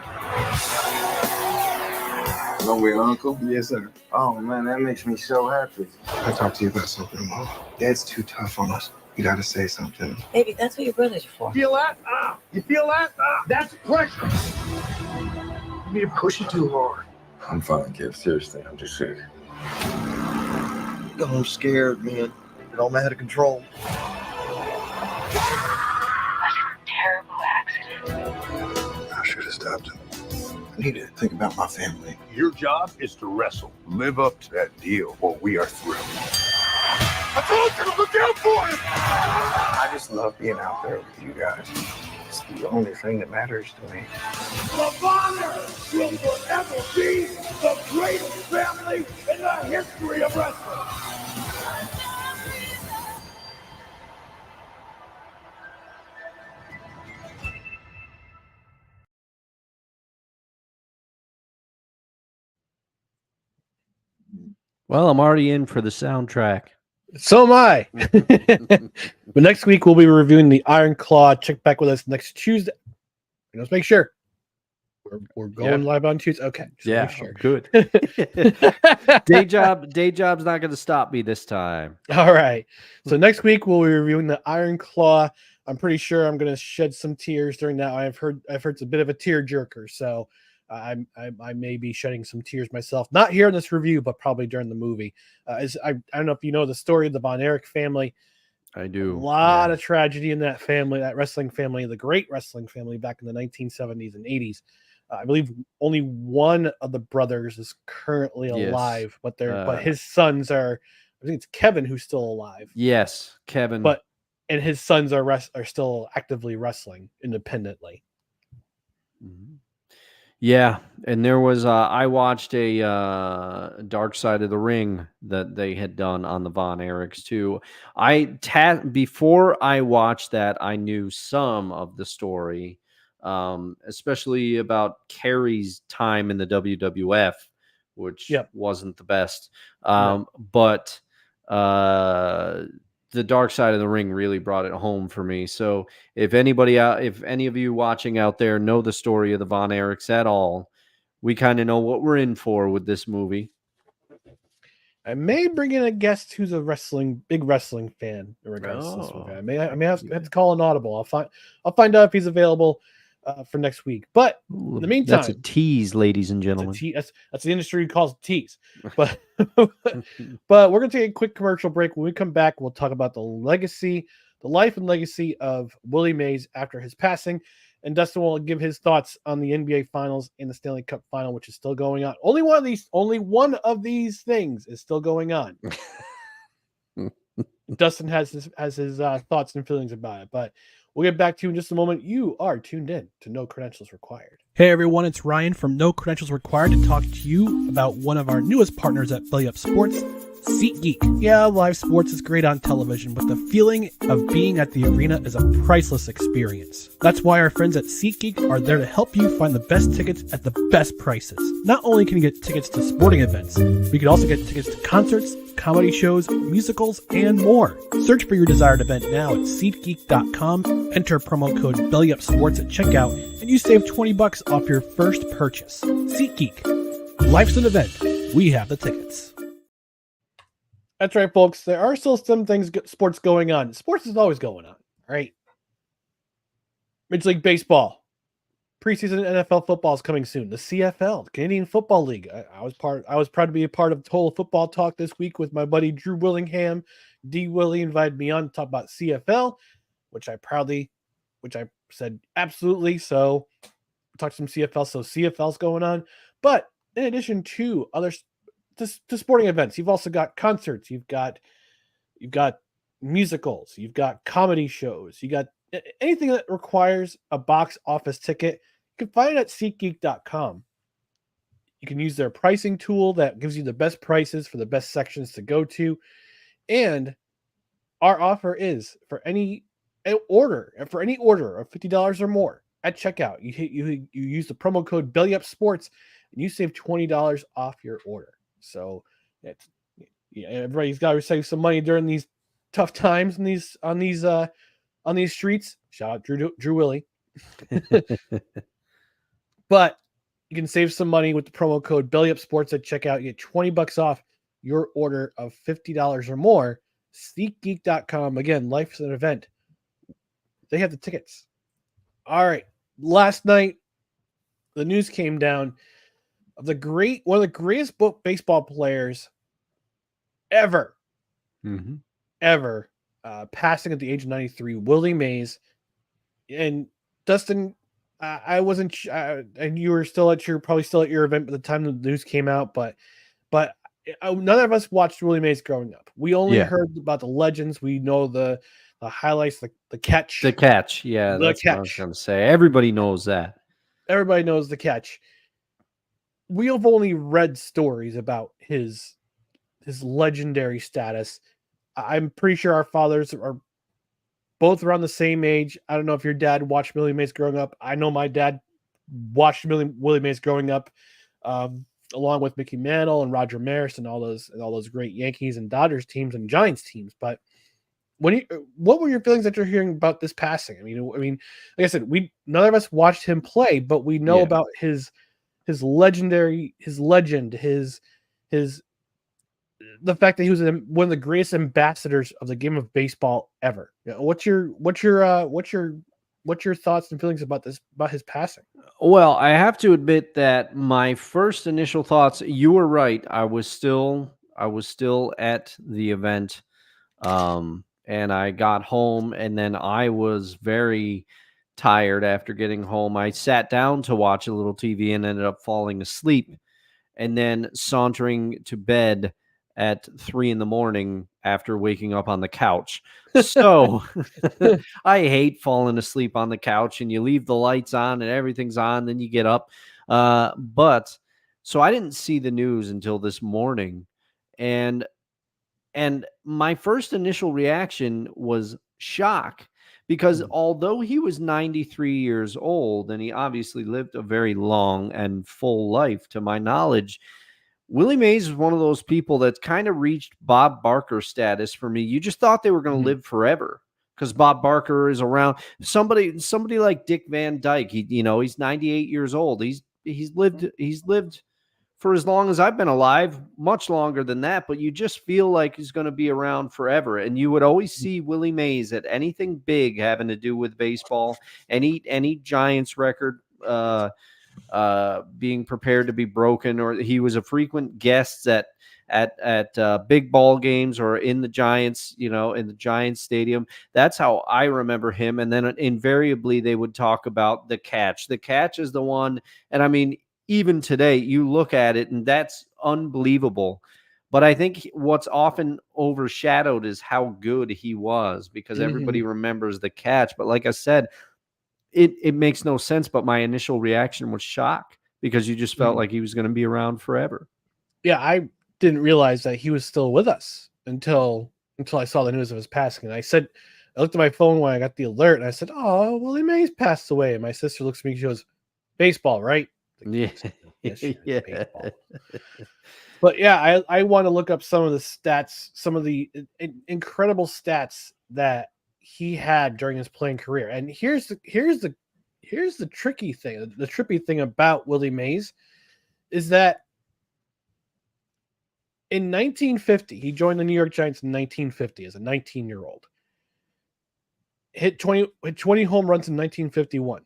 Are we uncle? Yes, sir. Oh, man, that makes me so happy. I talk to you about something, Mom. Dad's too tough on us. You gotta say something. Baby, that's what your brothers are for. Feel that? You feel that? That's pressure. You need to push it too hard. I'm fine, kid. Seriously, I'm just sick. I'm scared, man. It all out of control. Terrible accident. I should have stopped him. I need to think about my family. Your job is to wrestle. Live up to that deal, or we are through. I told you to look out for him! I just love being out there with you guys. It's the only thing that matters to me. The Bonner will forever be the greatest family in the history of wrestling. Well, I'm already in for the soundtrack. So am I. But next week we'll be reviewing the Iron Claw. Check back with us next Tuesday. Let's make sure we're going live on Tuesday. Okay, just make sure. Good. Day job's not going to stop me this time. All right. So next week we'll be reviewing the Iron Claw. I'm pretty sure I'm going to shed some tears during that. I've heard it's a bit of a tear jerker, so I may be shedding some tears myself. Not here in this review, but probably during the movie. I don't know if you know the story of the Von Erich family. I do. A lot of tragedy in that family, that wrestling family, the great wrestling family back in the 1970s and 80s. I believe only one of the brothers is currently alive, but his sons are. I think it's Kevin who's still alive. Yes, Kevin. And his sons are still actively wrestling independently. Mm-hmm. Yeah, and there was I watched a Dark Side of the Ring that they had done on the Von Erichs too. Before I watched that, I knew some of the story, especially about Kerry's time in the WWF, which wasn't the best. But the Dark Side of the Ring really brought it home for me. So if any of you watching out there know the story of the Von Erichs at all, we kind of know what we're in for with this movie. I may bring in a guest who's a big wrestling fan in regards to this movie. I may have to call an audible. I'll find out if he's available for next week. But in the meantime, that's a tease, ladies and gentlemen. That's the industry calls it tease. But but we're gonna take a quick commercial break. When we come back, we'll talk about the life and legacy of Willie Mays after his passing. And Dustin will give his thoughts on the NBA Finals and the Stanley Cup Final, which is still going on. Only one of these things is still going on. Dustin has his thoughts and feelings about it, but we'll get back to you in just a moment. You are tuned in to No Credentials Required. Hey everyone, it's Ryan from No Credentials Required to talk to you about one of our newest partners at Belly Up Sports, SeatGeek. Yeah, live sports is great on television, but the feeling of being at the arena is a priceless experience. That's why our friends at SeatGeek are there to help you find the best tickets at the best prices. Not only can you get tickets to sporting events, but you can also get tickets to concerts, comedy shows, musicals, and more. Search for your desired event now at SeatGeek.com, enter promo code BellyUpSports at checkout, and you save $20 off your first purchase. SeatGeek. Life's an event. We have the tickets. That's right, folks. There are still some sports going on. Sports is always going on, right? Major League Baseball. Preseason NFL football is coming soon. The CFL, the Canadian Football League. I was proud to be a part of Total Football Talk this week with my buddy Drew Willingham. D. Willie invited me on to talk about CFL, which I said absolutely. So we talked some CFL. So CFL's going on. But in addition to other to sporting events, you've also got concerts, you've got musicals, you've got comedy shows, you got anything that requires a box office ticket. You can find it at SeatGeek.com. You can use their pricing tool that gives you the best prices for the best sections to go to. And our offer is for any order of $50 or more at checkout, you use the promo code BellyUpSports and you save $20 off your order. So everybody's got to save some money during these tough times on these streets. Shout out Drew Willie. But you can save some money with the promo code BellyUpSports at checkout. You get $20 off your order of $50 or more. SeatGeek.com. Again, life's an event. They have the tickets. All right. Last night, the news came down of one of the greatest baseball players ever, passing at the age of 93, Willie Mays. And Dustin, I wasn't, and you were probably still at your event by the time the news came out, but none of us watched Willie Mays growing up. We only heard about the legends. We know the highlights, the catch. The catch, yeah, that's what I was going to say. Everybody knows that. Everybody knows the catch. We have only read stories about his legendary status. I'm pretty sure our fathers are both around the same age. I don't know if your dad watched Willie Mays growing up. I know my dad watched Willie Mays growing up. along with Mickey Mantle and Roger Maris and all those great Yankees and Dodgers teams and Giants teams. But what were your feelings that you're hearing about this passing? I mean, like I said, none of us watched him play, but we know about his legend, the fact that he was one of the greatest ambassadors of the game of baseball ever. What's your thoughts and feelings about his passing? Well, I have to admit that my first initial thoughts, you were right. I was still at the event. And I got home, and then I was very tired after getting home. I sat down to watch a little TV and ended up falling asleep, and then sauntering to bed at 3 a.m. after waking up on the couch. So I hate falling asleep on the couch, and you leave the lights on and everything's on, then you get up. But so I didn't see the news until this morning, and my first initial reaction was shock, because although he was 93 years old and he obviously lived a very long and full life, to my knowledge, Willie Mays is one of those people that's kind of reached Bob Barker status for me. You just thought they were going to live forever because Bob Barker is around. Somebody like Dick Van Dyke, he's 98 years old. He's lived for as long as I've been alive, much longer than that, but you just feel like he's going to be around forever. And you would always see Willie Mays at anything big having to do with baseball, any Giants record being prepared to be broken, or he was a frequent guest at big ball games or in the Giants, in the Giants stadium. That's how I remember him. And then invariably they would talk about the catch. The catch is the one. And I mean, even today, you look at it, and that's unbelievable. But I think what's often overshadowed is how good he was, because everybody remembers the catch. But like I said, it makes no sense. But my initial reaction was shock, because you just felt like he was going to be around forever. Yeah, I didn't realize that he was still with us until I saw the news of his passing. And I looked at my phone when I got the alert, and I said, "Oh, Willie Mays passed away." And my sister looks at me, she goes, "Baseball, right?" Yeah. Baseball. But yeah, I want to look up some of the stats, some of the incredible stats that he had during his playing career. And here's the tricky thing. The trippy thing about Willie Mays is that in 1950, he joined the New York Giants in 1950 as a 19-year-old. Hit 20 home runs in 1951.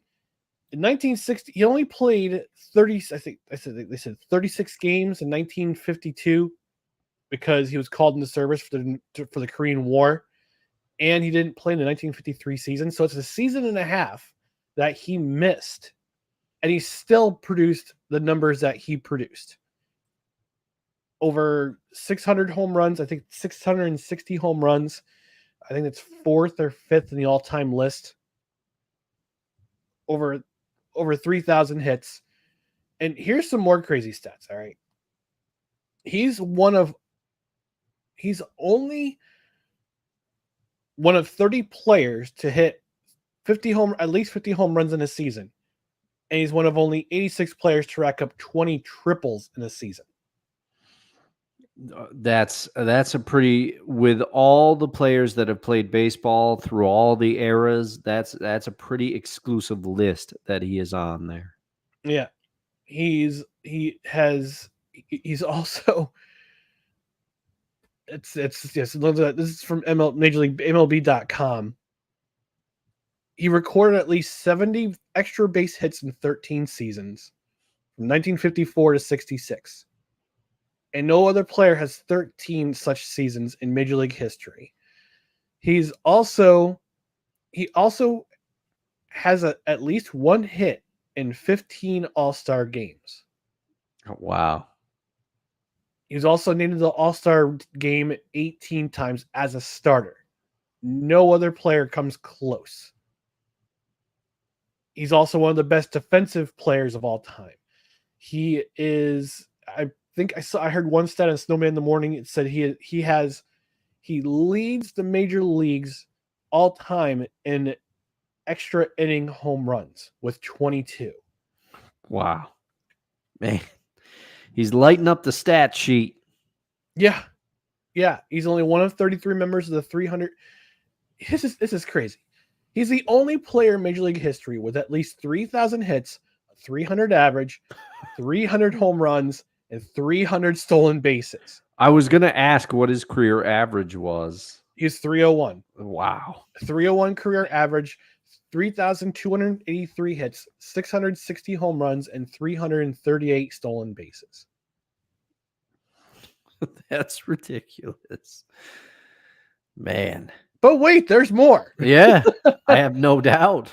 In 1960, he only played 30. I think they said 36 games in 1952 because he was called into service for the Korean War, and he didn't play in the 1953 season. So it's a season and a half that he missed, and he still produced the numbers that he produced. Over 600 home runs, I think 660 home runs. I think it's 4th or 5th in the all-time list. Over 3,000 hits. And here's some more crazy stats, all right? He's only one of 30 players to hit at least 50 home runs in a season. And he's one of only 86 players to rack up 20 triples in a season. That's a pretty, with all the players that have played baseball through all the eras, that's a pretty exclusive list that he is on there. Yeah. He's also, this is from Major League MLB.com. He recorded at least 70 extra base hits in 13 seasons from 1954 to 66. And no other player has 13 such seasons in Major League history. He also has at least one hit in 15 All-Star games. Oh, wow. He was also named to the All-Star game 18 times as a starter. No other player comes close. He's also one of the best defensive players of all time. He is, I heard one stat on Snowman in the Morning. It said he leads the major leagues all time in extra inning home runs with 22. Wow, man. He's lighting up the stat sheet. Yeah. Yeah. He's only one of 33 members of the 300. This is crazy. He's the only player in Major League history with at least 3,000 hits, 300 average, 300 home runs, and 300 stolen bases. I was going to ask what his career average was. He's 301. Wow. 301 career average, 3,283 hits, 660 home runs, and 338 stolen bases. That's ridiculous. Man. But wait, there's more. Yeah, I have no doubt.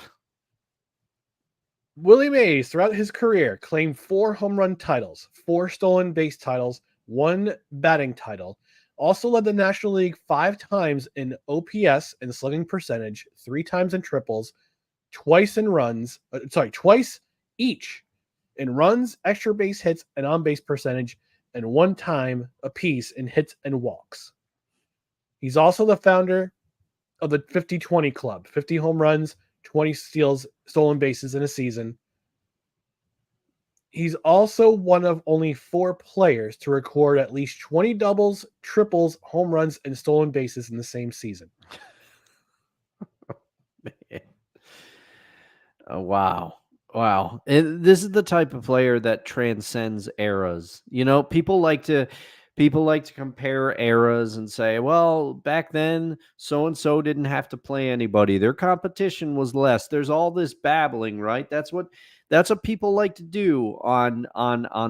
Willie Mays, throughout his career, claimed 4 home run titles, 4 stolen base titles, 1 batting title. Also led the National League 5 times in OPS and slugging percentage, 3 times in triples, twice each in runs, extra base hits, and on-base percentage, and 1 time apiece in hits and walks. He's also the founder of the 50-20 club, 50 home runs, 20 steals, stolen bases in a season. He's also one of only 4 players to record at least 20 doubles, triples, home runs, and stolen bases in the same season. Man. Oh, wow. Wow. And this is the type of player that transcends eras. You know, people like to compare eras and say, well, back then so-and-so didn't have to play anybody. Their competition was less. There's all this babbling, right? That's what people like to do on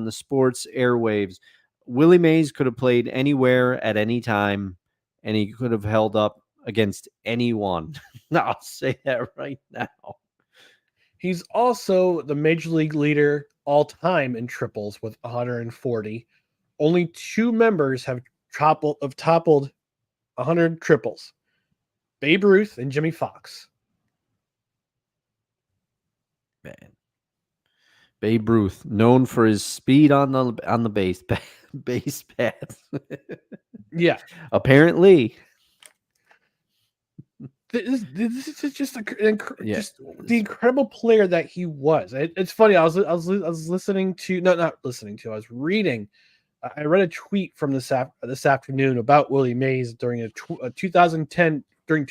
the sports airwaves. Willie Mays could have played anywhere at any time, and he could have held up against anyone. I'll say that right now. He's also the major league leader all time in triples with 140. Only 2 members have toppled 100 triples: Babe Ruth and Jimmy Fox. Man, Babe Ruth, known for his speed on the base paths. Yeah, apparently. This is just the incredible player that he was. It's funny. I was listening to not listening to. I was reading. I read a tweet from this afternoon about Willie Mays during 2010 during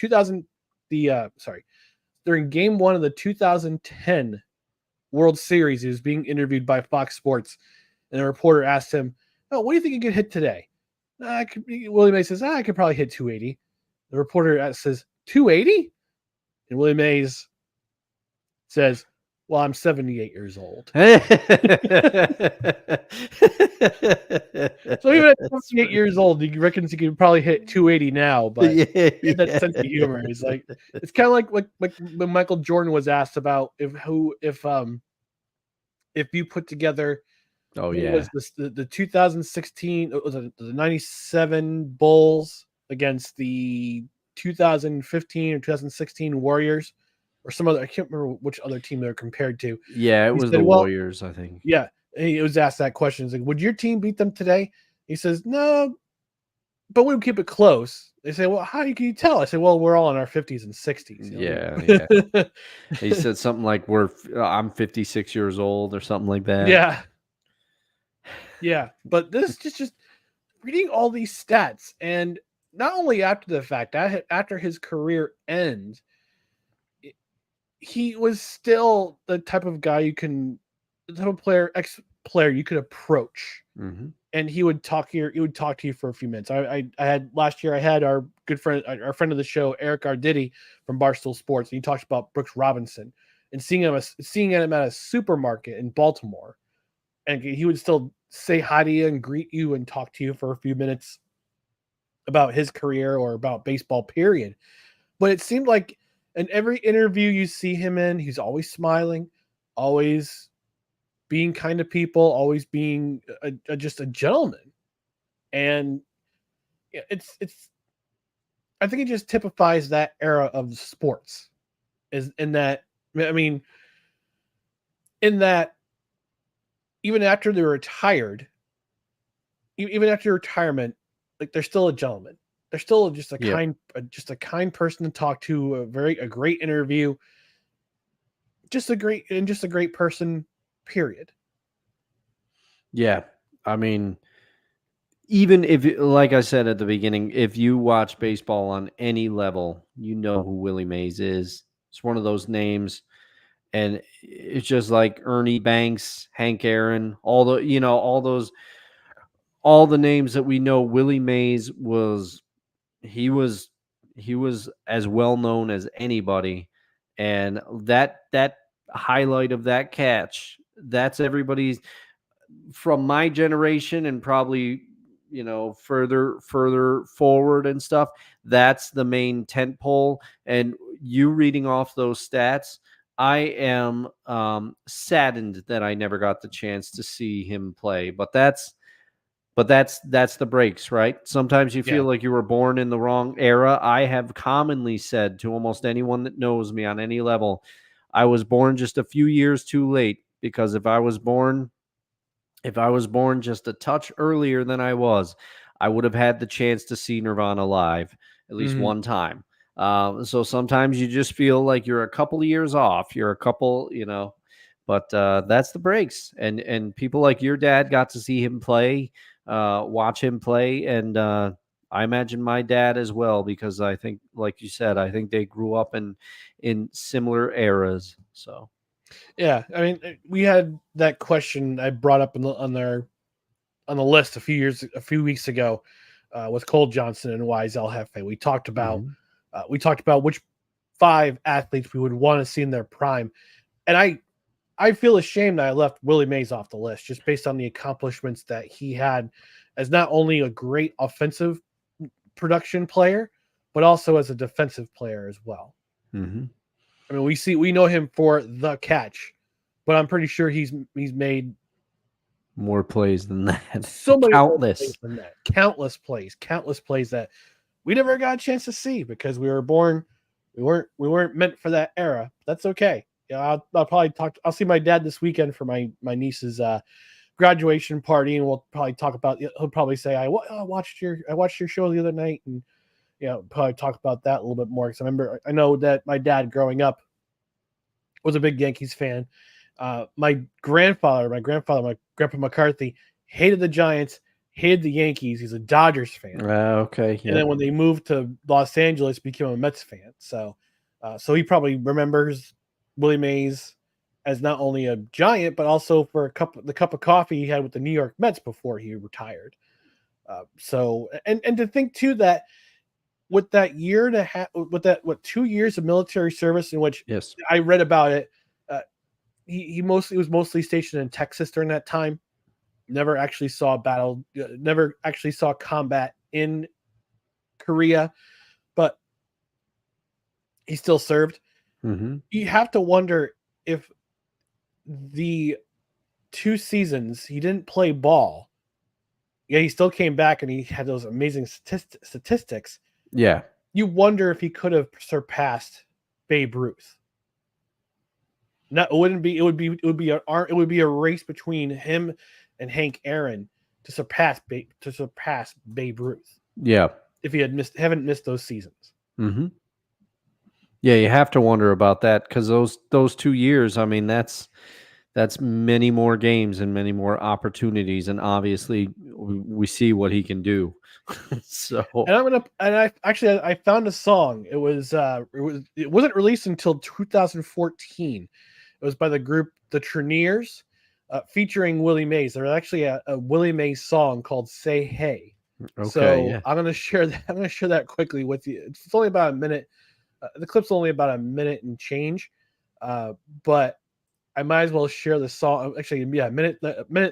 Game 1 of the 2010 World Series. He was being interviewed by Fox Sports, and a reporter asked him, "Oh, what do you think you could hit today?" Willie Mays says, "I could probably hit 280." The reporter says, 280? And Willie Mays says, "Well, I'm 78 years old." So even at 78 years old, he reckons he could probably hit 280 now, but that sense of humor is like, it's kind of like when Michael Jordan was asked about if you put together was the 2016, it was the 97 Bulls against the 2015 or 2016 Warriors or some other, I can't remember which other team they're compared to. Yeah, it was the Warriors, I think. Yeah. He was asked that question. He's like, would your team beat them today? He says, no, but we would keep it close. They say, well, how can you tell? I say, well, we're all in our 50s and 60s. Yeah. He said something like, I'm 56 years old or something like that. Yeah. Yeah. But this is just reading all these stats, and not only after the fact, after his career ends, he was still the type of guy the type of ex-player you could approach. Mm-hmm. And he would talk to you for a few minutes. I had last year, I had our good friend, our friend of the show, Eric Arditi from Barstool Sports, and he talked about Brooks Robinson and seeing him at a supermarket in Baltimore. And he would still say hi to you and greet you and talk to you for a few minutes about his career or about baseball, period. But it seemed like in every interview you see him in, he's always smiling, always being kind to people, always being just a gentleman. And it's I think it just typifies that era of sports, is in that, I mean, in that even after they're retired, even after retirement, like, they're still a gentleman. They're still just a kind person to talk to, a great interview, just a great person, period. Yeah. I mean, even if, like I said at the beginning, if you watch baseball on any level, you know who Willie Mays is. It's one of those names, and it's just like Ernie Banks, Hank Aaron, all the all the names that we know. Willie Mays was he was he was as well known as anybody, and that highlight of that catch, that's everybody's from my generation and probably further forward and stuff. That's the main tent pole. And you reading off those stats, I am saddened that I never got the chance to see him play. But that's the breaks, right? Sometimes you feel like you were born in the wrong era. I have commonly said to almost anyone that knows me on any level, I was born just a few years too late, because if I was born just a touch earlier than I would have had the chance to see Nirvana live at least one time. So sometimes you just feel like you're a couple of years off. You're a couple, but that's the breaks. And people like your dad got to see him play, watch him play. And I imagine my dad as well, because I think, like you said, I think they grew up in similar eras. So. Yeah, I mean, we had that question I brought up on the list a few weeks ago with Cole Johnson and Weisel Hefe. We talked about which 5 athletes we would want to see in their prime, and I feel ashamed that I left Willie Mays off the list just based on the accomplishments that he had as not only a great offensive production player, but also as a defensive player as well. Mm-hmm. I mean, we know him for the catch, but I'm pretty sure he's made more plays than that. So many countless plays than that. Countless plays that we never got a chance to see because we were born. We weren't meant for that era. That's okay. I'll probably I'll see my dad this weekend for my niece's graduation party, and we'll probably talk about. He'll probably say, I watched your show the other night, and probably talk about that a little bit more, because I know that my dad growing up was a big Yankees fan. My grandpa McCarthy hated the Giants, hated the Yankees. He's a Dodgers fan. Okay. Yep. And then when they moved to Los Angeles, became a Mets fan. So he probably remembers Willie Mays as not only a Giant, but also for the cup of coffee he had with the New York Mets before he retired. And to think too that with that year and a half, with that 2 years of military service in which I read about it, he was mostly stationed in Texas during that time. Never actually saw battle. Never actually saw combat in Korea, but he still served. Mm-hmm. You have to wonder if the 2 seasons he didn't play ball. Yeah, he still came back and he had those amazing statistics. Yeah. You wonder if he could have surpassed Babe Ruth. No, it wouldn't be. It would be a race between him and Hank Aaron to surpass Babe Ruth. Yeah. If he haven't missed those seasons. Mm-hmm. Yeah, you have to wonder about that, because those 2 years, I mean, that's many more games and many more opportunities, and obviously we see what he can do. So, and I found a song. It wasn't released until 2014. It was by the group The Treniers, featuring Willie Mays. There was actually a Willie Mays song called "Say Hey." Okay, so I'm gonna share that. I'm gonna share that quickly with you. It's only about a minute. The clip's only about a minute and change, but I might as well share the song. Actually, yeah, minute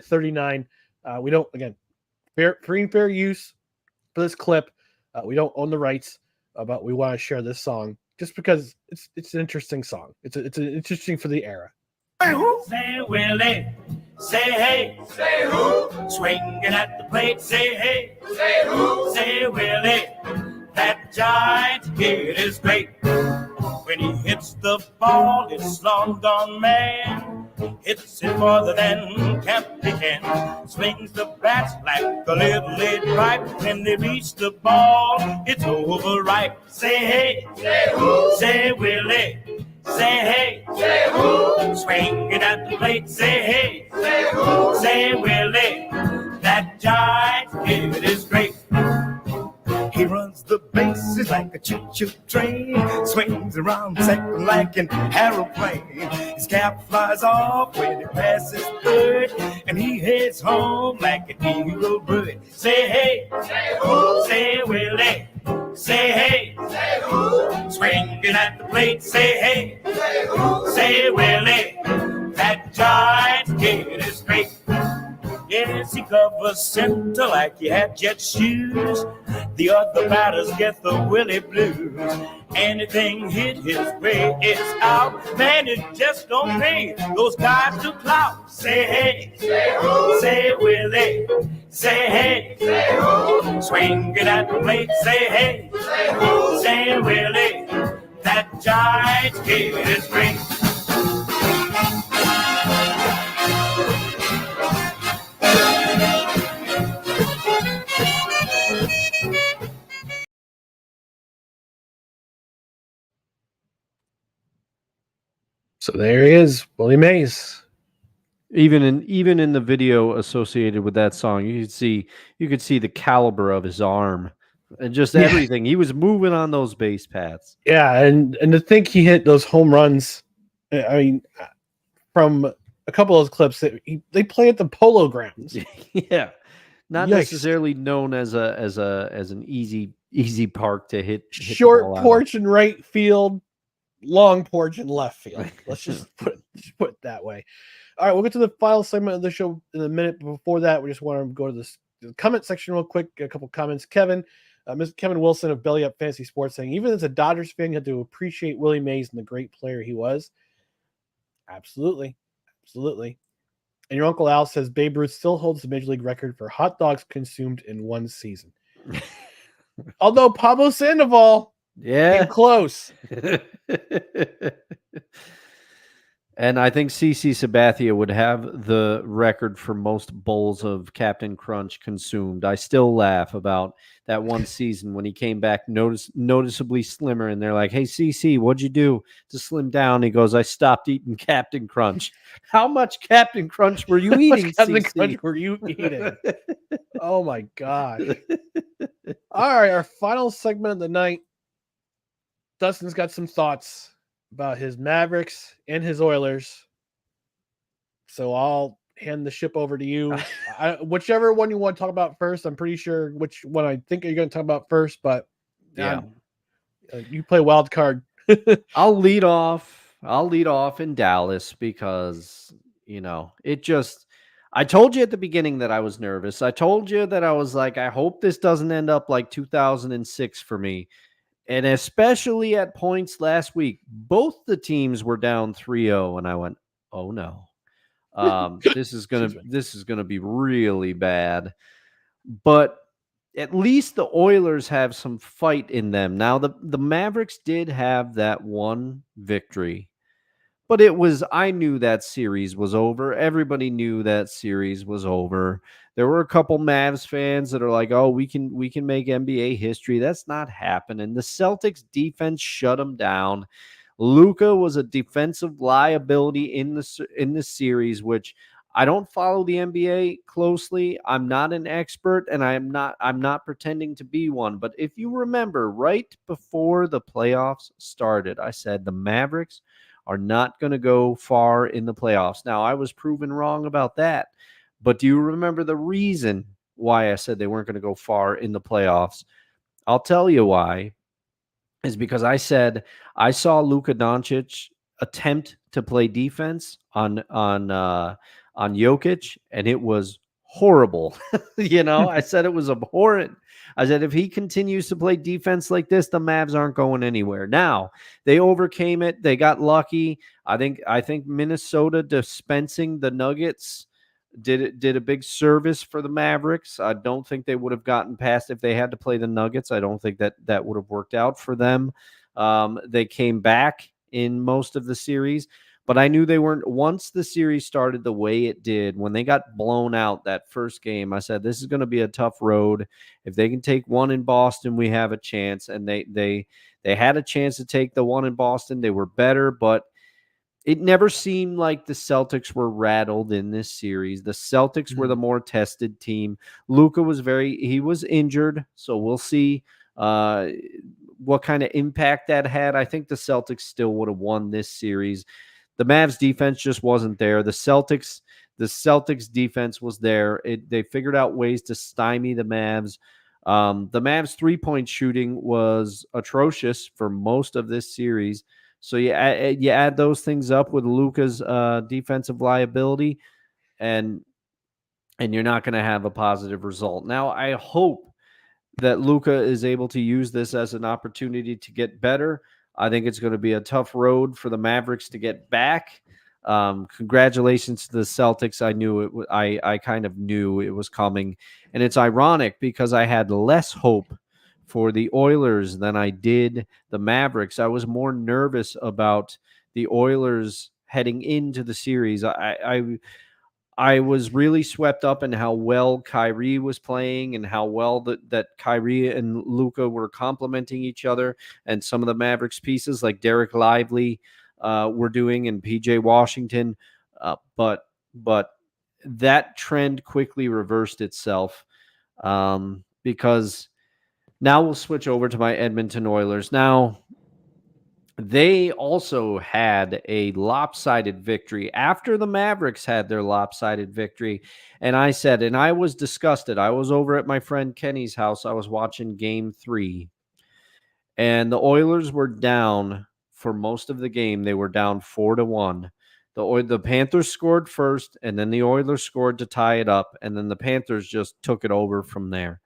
39. We don't, again, free and fair use for this clip. We don't own the rights, but we want to share this song just because it's an interesting song. It's interesting for the era. Say Willie, say hey, say who? Swinging at the plate, say hey, say who? Say Willie, that giant hit is great. When he hits the ball, it's long gone man. Hits it farther than Campy can. Swings the bats like a little lead pipe. When they reach the ball, it's overripe. Say hey, say who? Say Willie, say hey, say who? Swinging at the plate, say hey, say who? Say Willie, That giant kid is great. He runs the bases like a choo-choo train, swings around second like an aeroplane. His cap flies off when he passes third, and he heads home like an eagle bird. Say hey, say who? Say Willie. Say hey, say who? Swinging at the plate. Say hey, say who? Say Willie. That giant kid is great. Yes, he covers center like he had jet shoes. The other batters get the Willie blues. Anything hit his way is out. Man, it just don't pay those guys to clout. Say hey, say who? Say Willie. Say hey, say who? Swinging at the plate. Say hey, say who? Say Willie. That giant kid is great. So there he is, Willie Mays. Even in the video associated with that song, you could see the caliber of his arm and just everything. He was moving on those base paths. Yeah, and to think he hit those home runs. I mean, from a couple of those clips, they play at the Polo Grounds. Yeah, not Yikes. necessarily known as an easy park to hit. Short the ball porch in right field, long porch in left field. Let's just put it that way. All right, we'll get to the final segment of the show in a minute. But before that, we just want to go to the comment section real quick. A couple comments. Kevin Wilson of Belly Up Fantasy Sports saying, even as a Dodgers fan, you have to appreciate Willie Mays and the great player he was. Absolutely. Absolutely. And your Uncle Al says Babe Ruth still holds the Major League record for hot dogs consumed in one season. Although Pablo Sandoval came close. And I think CC Sabathia would have the record for most bowls of Captain Crunch consumed. I still laugh about that one season when he came back noticeably slimmer, and they're like, hey, CC, what'd you do to slim down? He goes, I stopped eating Captain Crunch. How much Captain Crunch were you eating, Captain CC? Crunch were you eating? Oh, my gosh. All right, our final segment of the night. Dustin's got some thoughts about his Mavericks and his Oilers. So I'll hand the ship over to you. Whichever one you want to talk about first. I'm pretty sure which one I think you're going to talk about first, but you play wild card. I'll lead off in Dallas because, I told you at the beginning that I was nervous. I told you that I was like, I hope this doesn't end up like 2006 for me. And especially at points last week, both the teams were down 3-0, and I went, "Oh no, this is gonna be really bad." But at least the Oilers have some fight in them. Now the Mavericks did have that one victory, but I knew that series was over. Everybody knew that series was over. There were a couple Mavs fans that are like, oh, we can make NBA history. That's not happening. The Celtics defense shut them down. Luka was a defensive liability in the series, which I don't follow the NBA closely. I'm not an expert, and I'm not pretending to be one. But if you remember, right before the playoffs started, I said the Mavericks are not going to go far in the playoffs. Now, I was proven wrong about that. But do you remember the reason why I said they weren't going to go far in the playoffs? I'll tell you why. Is because I said I saw Luka Doncic attempt to play defense on Jokic, and it was horrible. I said it was abhorrent. I said if he continues to play defense like this, the Mavs aren't going anywhere. Now they overcame it. They got lucky. I think Minnesota dispensing the Nuggets did a big service for the Mavericks. I don't think they would have gotten past if they had to play the Nuggets. I don't think that would have worked out for them. They came back in most of the series, but I knew they weren't. Once the series started the way it did, when they got blown out that first game, I said, this is going to be a tough road. If they can take one in Boston, we have a chance. And they had a chance to take the one in Boston. They were better, but it never seemed like the Celtics were rattled in this series. The Celtics were the more tested team. Luka was he was injured, so we'll see what kind of impact that had. I think the Celtics still would have won this series. The Mavs defense just wasn't there. The Celtics defense was there. They figured out ways to stymie the Mavs. The Mavs 3-point shooting was atrocious for most of this series. So you add those things up with Luka's defensive liability, and you're not going to have a positive result. Now, I hope that Luka is able to use this as an opportunity to get better. I think it's going to be a tough road for the Mavericks to get back. Congratulations to the Celtics. I kind of knew it was coming, and it's ironic because I had less hope for the Oilers than I did the Mavericks. I was more nervous about the Oilers heading into the series. I was really swept up in how well Kyrie was playing and how well that Kyrie and Luka were complementing each other, and some of the Mavericks pieces like Derek Lively were doing, and PJ Washington. But that trend quickly reversed itself because now we'll switch over to my Edmonton Oilers. Now, they also had a lopsided victory after the Mavericks had their lopsided victory. And I was disgusted. I was over at my friend Kenny's house. I was watching Game 3. And the Oilers were down for most of the game. They were down 4-1. The Panthers scored first, and then the Oilers scored to tie it up. And then the Panthers just took it over from there.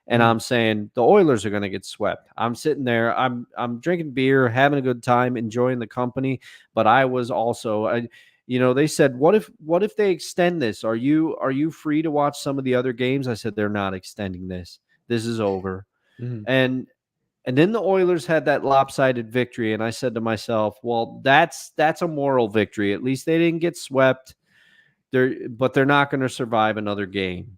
And I'm saying the Oilers are going to get swept. I'm sitting there. I'm drinking beer, having a good time, enjoying the company. But I was also, they said, what if they extend this? Are you free to watch some of the other games? I said, they're not extending this. This is over. Mm-hmm. And then the Oilers had that lopsided victory. And I said to myself, well, that's a moral victory. At least they didn't get swept. But they're not going to survive another game.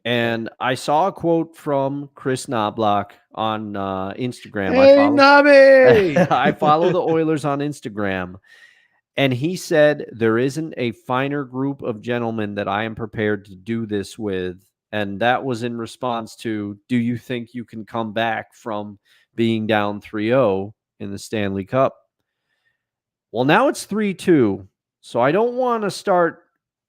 And I saw a quote from Chris Knobloch on Instagram. Hey, Nobby! I follow the Oilers on Instagram. And he said, there isn't a finer group of gentlemen that I am prepared to do this with. And that was in response to, do you think you can come back from being down 3-0 in the Stanley Cup? Well, now it's 3-2. So I don't want to start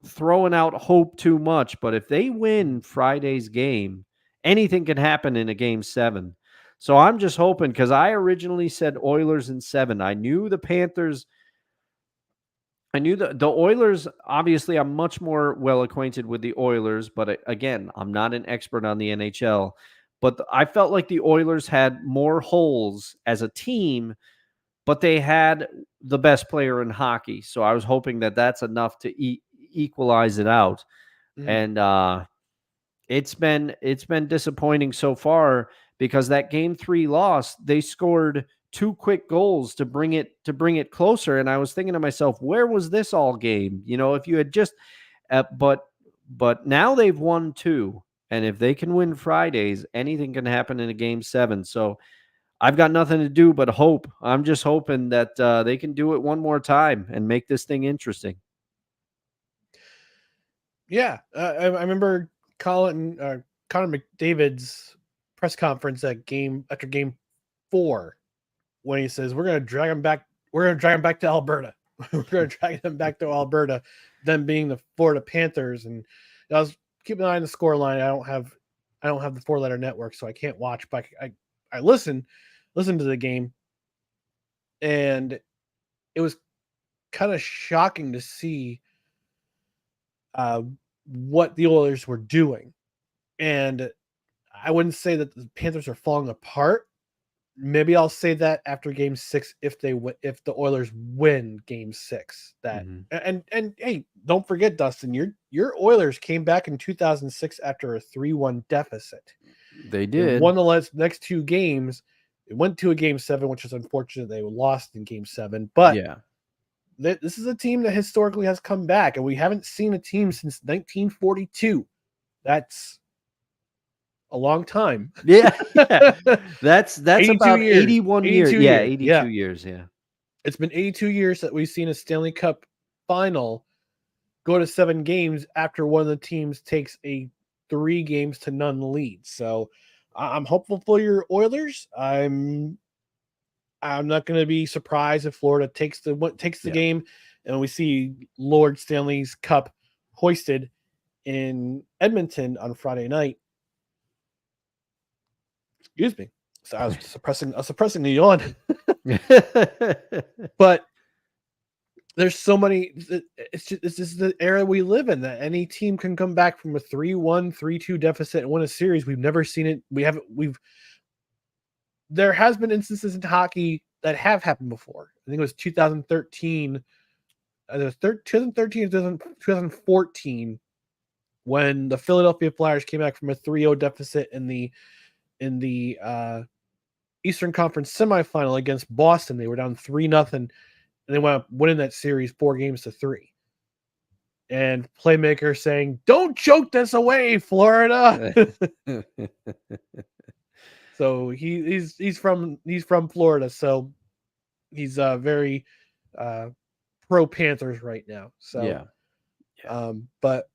throwing out hope too much, but if they win Friday's game, anything can happen in a Game 7. So I'm just hoping, because I originally said Oilers in 7. I knew the Panthers. I knew the Oilers. Obviously, I'm much more well acquainted with the Oilers, but again, I'm not an expert on the NHL. But I felt like the Oilers had more holes as a team, but they had the best player in hockey. So I was hoping that that's enough to equalize it out. And it's been disappointing so far, because that Game 3 loss, they scored 2 quick goals to bring it closer, and I was thinking to myself, where was this all game? If you had just but now they've won 2, and if they can win Fridays, anything can happen in a Game 7. So I've got nothing to do but hope. I'm just hoping that they can do it one more time and make this thing interesting. Yeah, I remember Connor McDavid's press conference after Game 4, when he says, "We're going to drag him back. We're going to drag him back to Alberta. We're going to drag them back to Alberta." Them being the Florida Panthers, and I was keeping an eye on the score line. I don't have the 4-letter network, so I can't watch. But I listen to the game, and it was kind of shocking to see what the Oilers were doing. And I wouldn't say that the Panthers are falling apart. Maybe I'll say that after Game 6, if the Oilers win Game 6. That and hey, don't forget, Dustin, your Oilers came back in 2006 after a 3-1 deficit. They did. They won the next 2 games. It went to a Game 7, which is unfortunate. They lost in Game 7, but yeah. This is a team that historically has come back, and we haven't seen a team since 1942. That's a long time. Yeah. That's about 81 years. Yeah, 82 Yeah. years. Yeah. It's been 82 years that we've seen a Stanley Cup final go to 7 games after one of the teams takes a 3-0 lead. So I'm hopeful for your Oilers. I'm not going to be surprised if Florida takes the game and we see Lord Stanley's Cup hoisted in Edmonton on Friday night. Excuse me. So I was suppressing the yawn. But there's so many. It's just the era we live in, that any team can come back from a 3-1, 3-2 deficit and win a series. We've never seen it. There has been instances in hockey that have happened before. I think it was 2013. 2013 or 2014 when the Philadelphia Flyers came back from a 3-0 deficit in the Eastern Conference semifinal against Boston. They were down 3-0, and they wound up winning that series 4-3. And playmaker saying, "Don't choke this away, Florida." So he's from Florida, so he's very pro Panthers right now. So yeah. But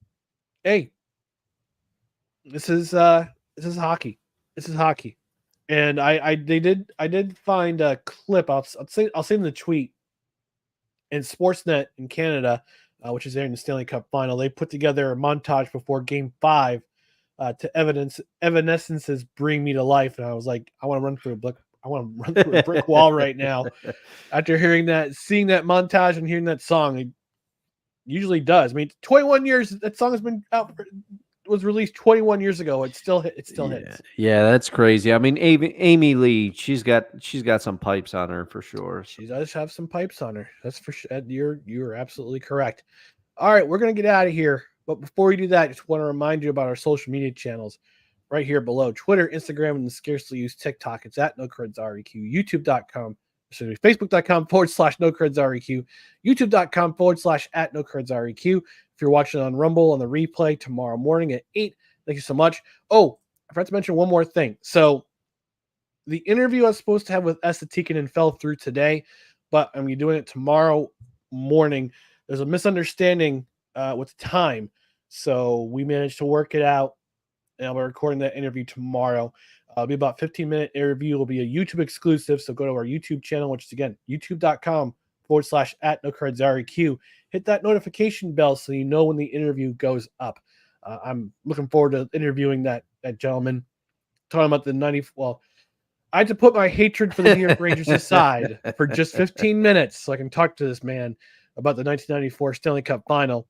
hey, this is hockey. This is hockey. And I did find a clip. I'll send the tweet. In Sportsnet in Canada, which is there in the Stanley Cup final, they put together a montage before Game 5 to Evanescence's "Bring Me to Life," and I was like, I want to run through a brick wall right now. After seeing that montage and hearing that song, it usually does. I mean, 21 years that song has been out. Was released 21 years ago. It still hits. Yeah, that's crazy. I mean, Amy Lee, she's got some pipes on her for sure. She does have some pipes on her. That's for sure. You're absolutely correct. All right, we're gonna get out of here. But before we do that, I just want to remind you about our social media channels right here below: Twitter, Instagram, and the scarcely used TikTok. It's at NoCredsREQ. YouTube.com. Facebook.com/NoCredsREQ. YouTube.com/@NoCredsREQ. If you're watching on Rumble on the replay tomorrow morning at 8, thank you so much. Oh, I forgot to mention one more thing. So the interview I was supposed to have with Esa Tikkanen fell through today, but I'm going to be doing it tomorrow morning. There's a misunderstanding with time, so we managed to work it out, and I'll be recording that interview tomorrow. It'll be about a 15-minute interview. It'll be a YouTube exclusive, so go to our YouTube channel, which is, again, youtube.com/@NoCredsREQ. Hit that notification bell so you know when the interview goes up. I'm looking forward to interviewing that gentleman, talking about the 90. Well, I had to put my hatred for the New York Rangers aside for just 15 minutes so I can talk to this man about the 1994 Stanley Cup final.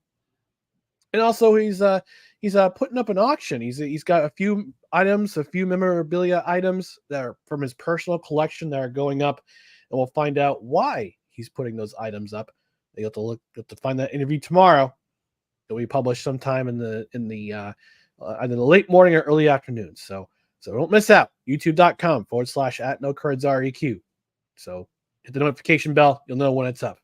And also, he's putting up an auction. He's got a few items, a few memorabilia items that are from his personal collection that are going up, and we'll find out why he's putting those items up. You have to find that interview tomorrow. It'll be published sometime in the either the late morning or early afternoon. So don't miss out. YouTube.com/@NoCredsREQ. So hit the notification bell. You'll know when it's up.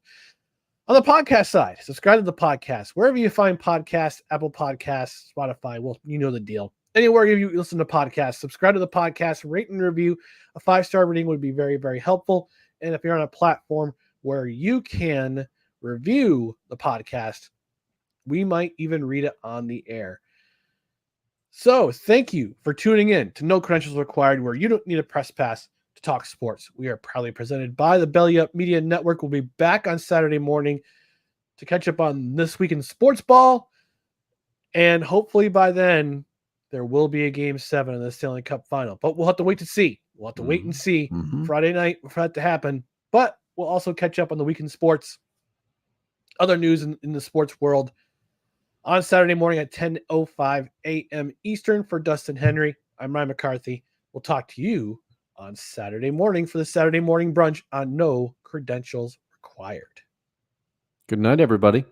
On the podcast side, subscribe to the podcast. Wherever you find podcasts, Apple Podcasts, Spotify, well, you know the deal. Anywhere you listen to podcasts, subscribe to the podcast, rate and review. A 5-star rating would be very, very helpful. And if you're on a platform where you can review the podcast, we might even read it on the air. So thank you for tuning in to No Credentials Required, where you don't need a press pass to talk sports. We are proudly presented by the Belly Up Media Network. We'll be back on Saturday morning to catch up on this week in sports ball. And hopefully by then there will be a Game 7 of the Stanley Cup final. But we'll have to wait to see. We'll have to wait and see Friday night for that to happen. But we'll also catch up on the week in sports, other news in the sports world on Saturday morning at 10:05 a.m. Eastern. For Dustin Henry, I'm Ryan McCarthy. We'll talk to you on Saturday morning for the Saturday morning brunch on No Credentials Required. Good night, everybody.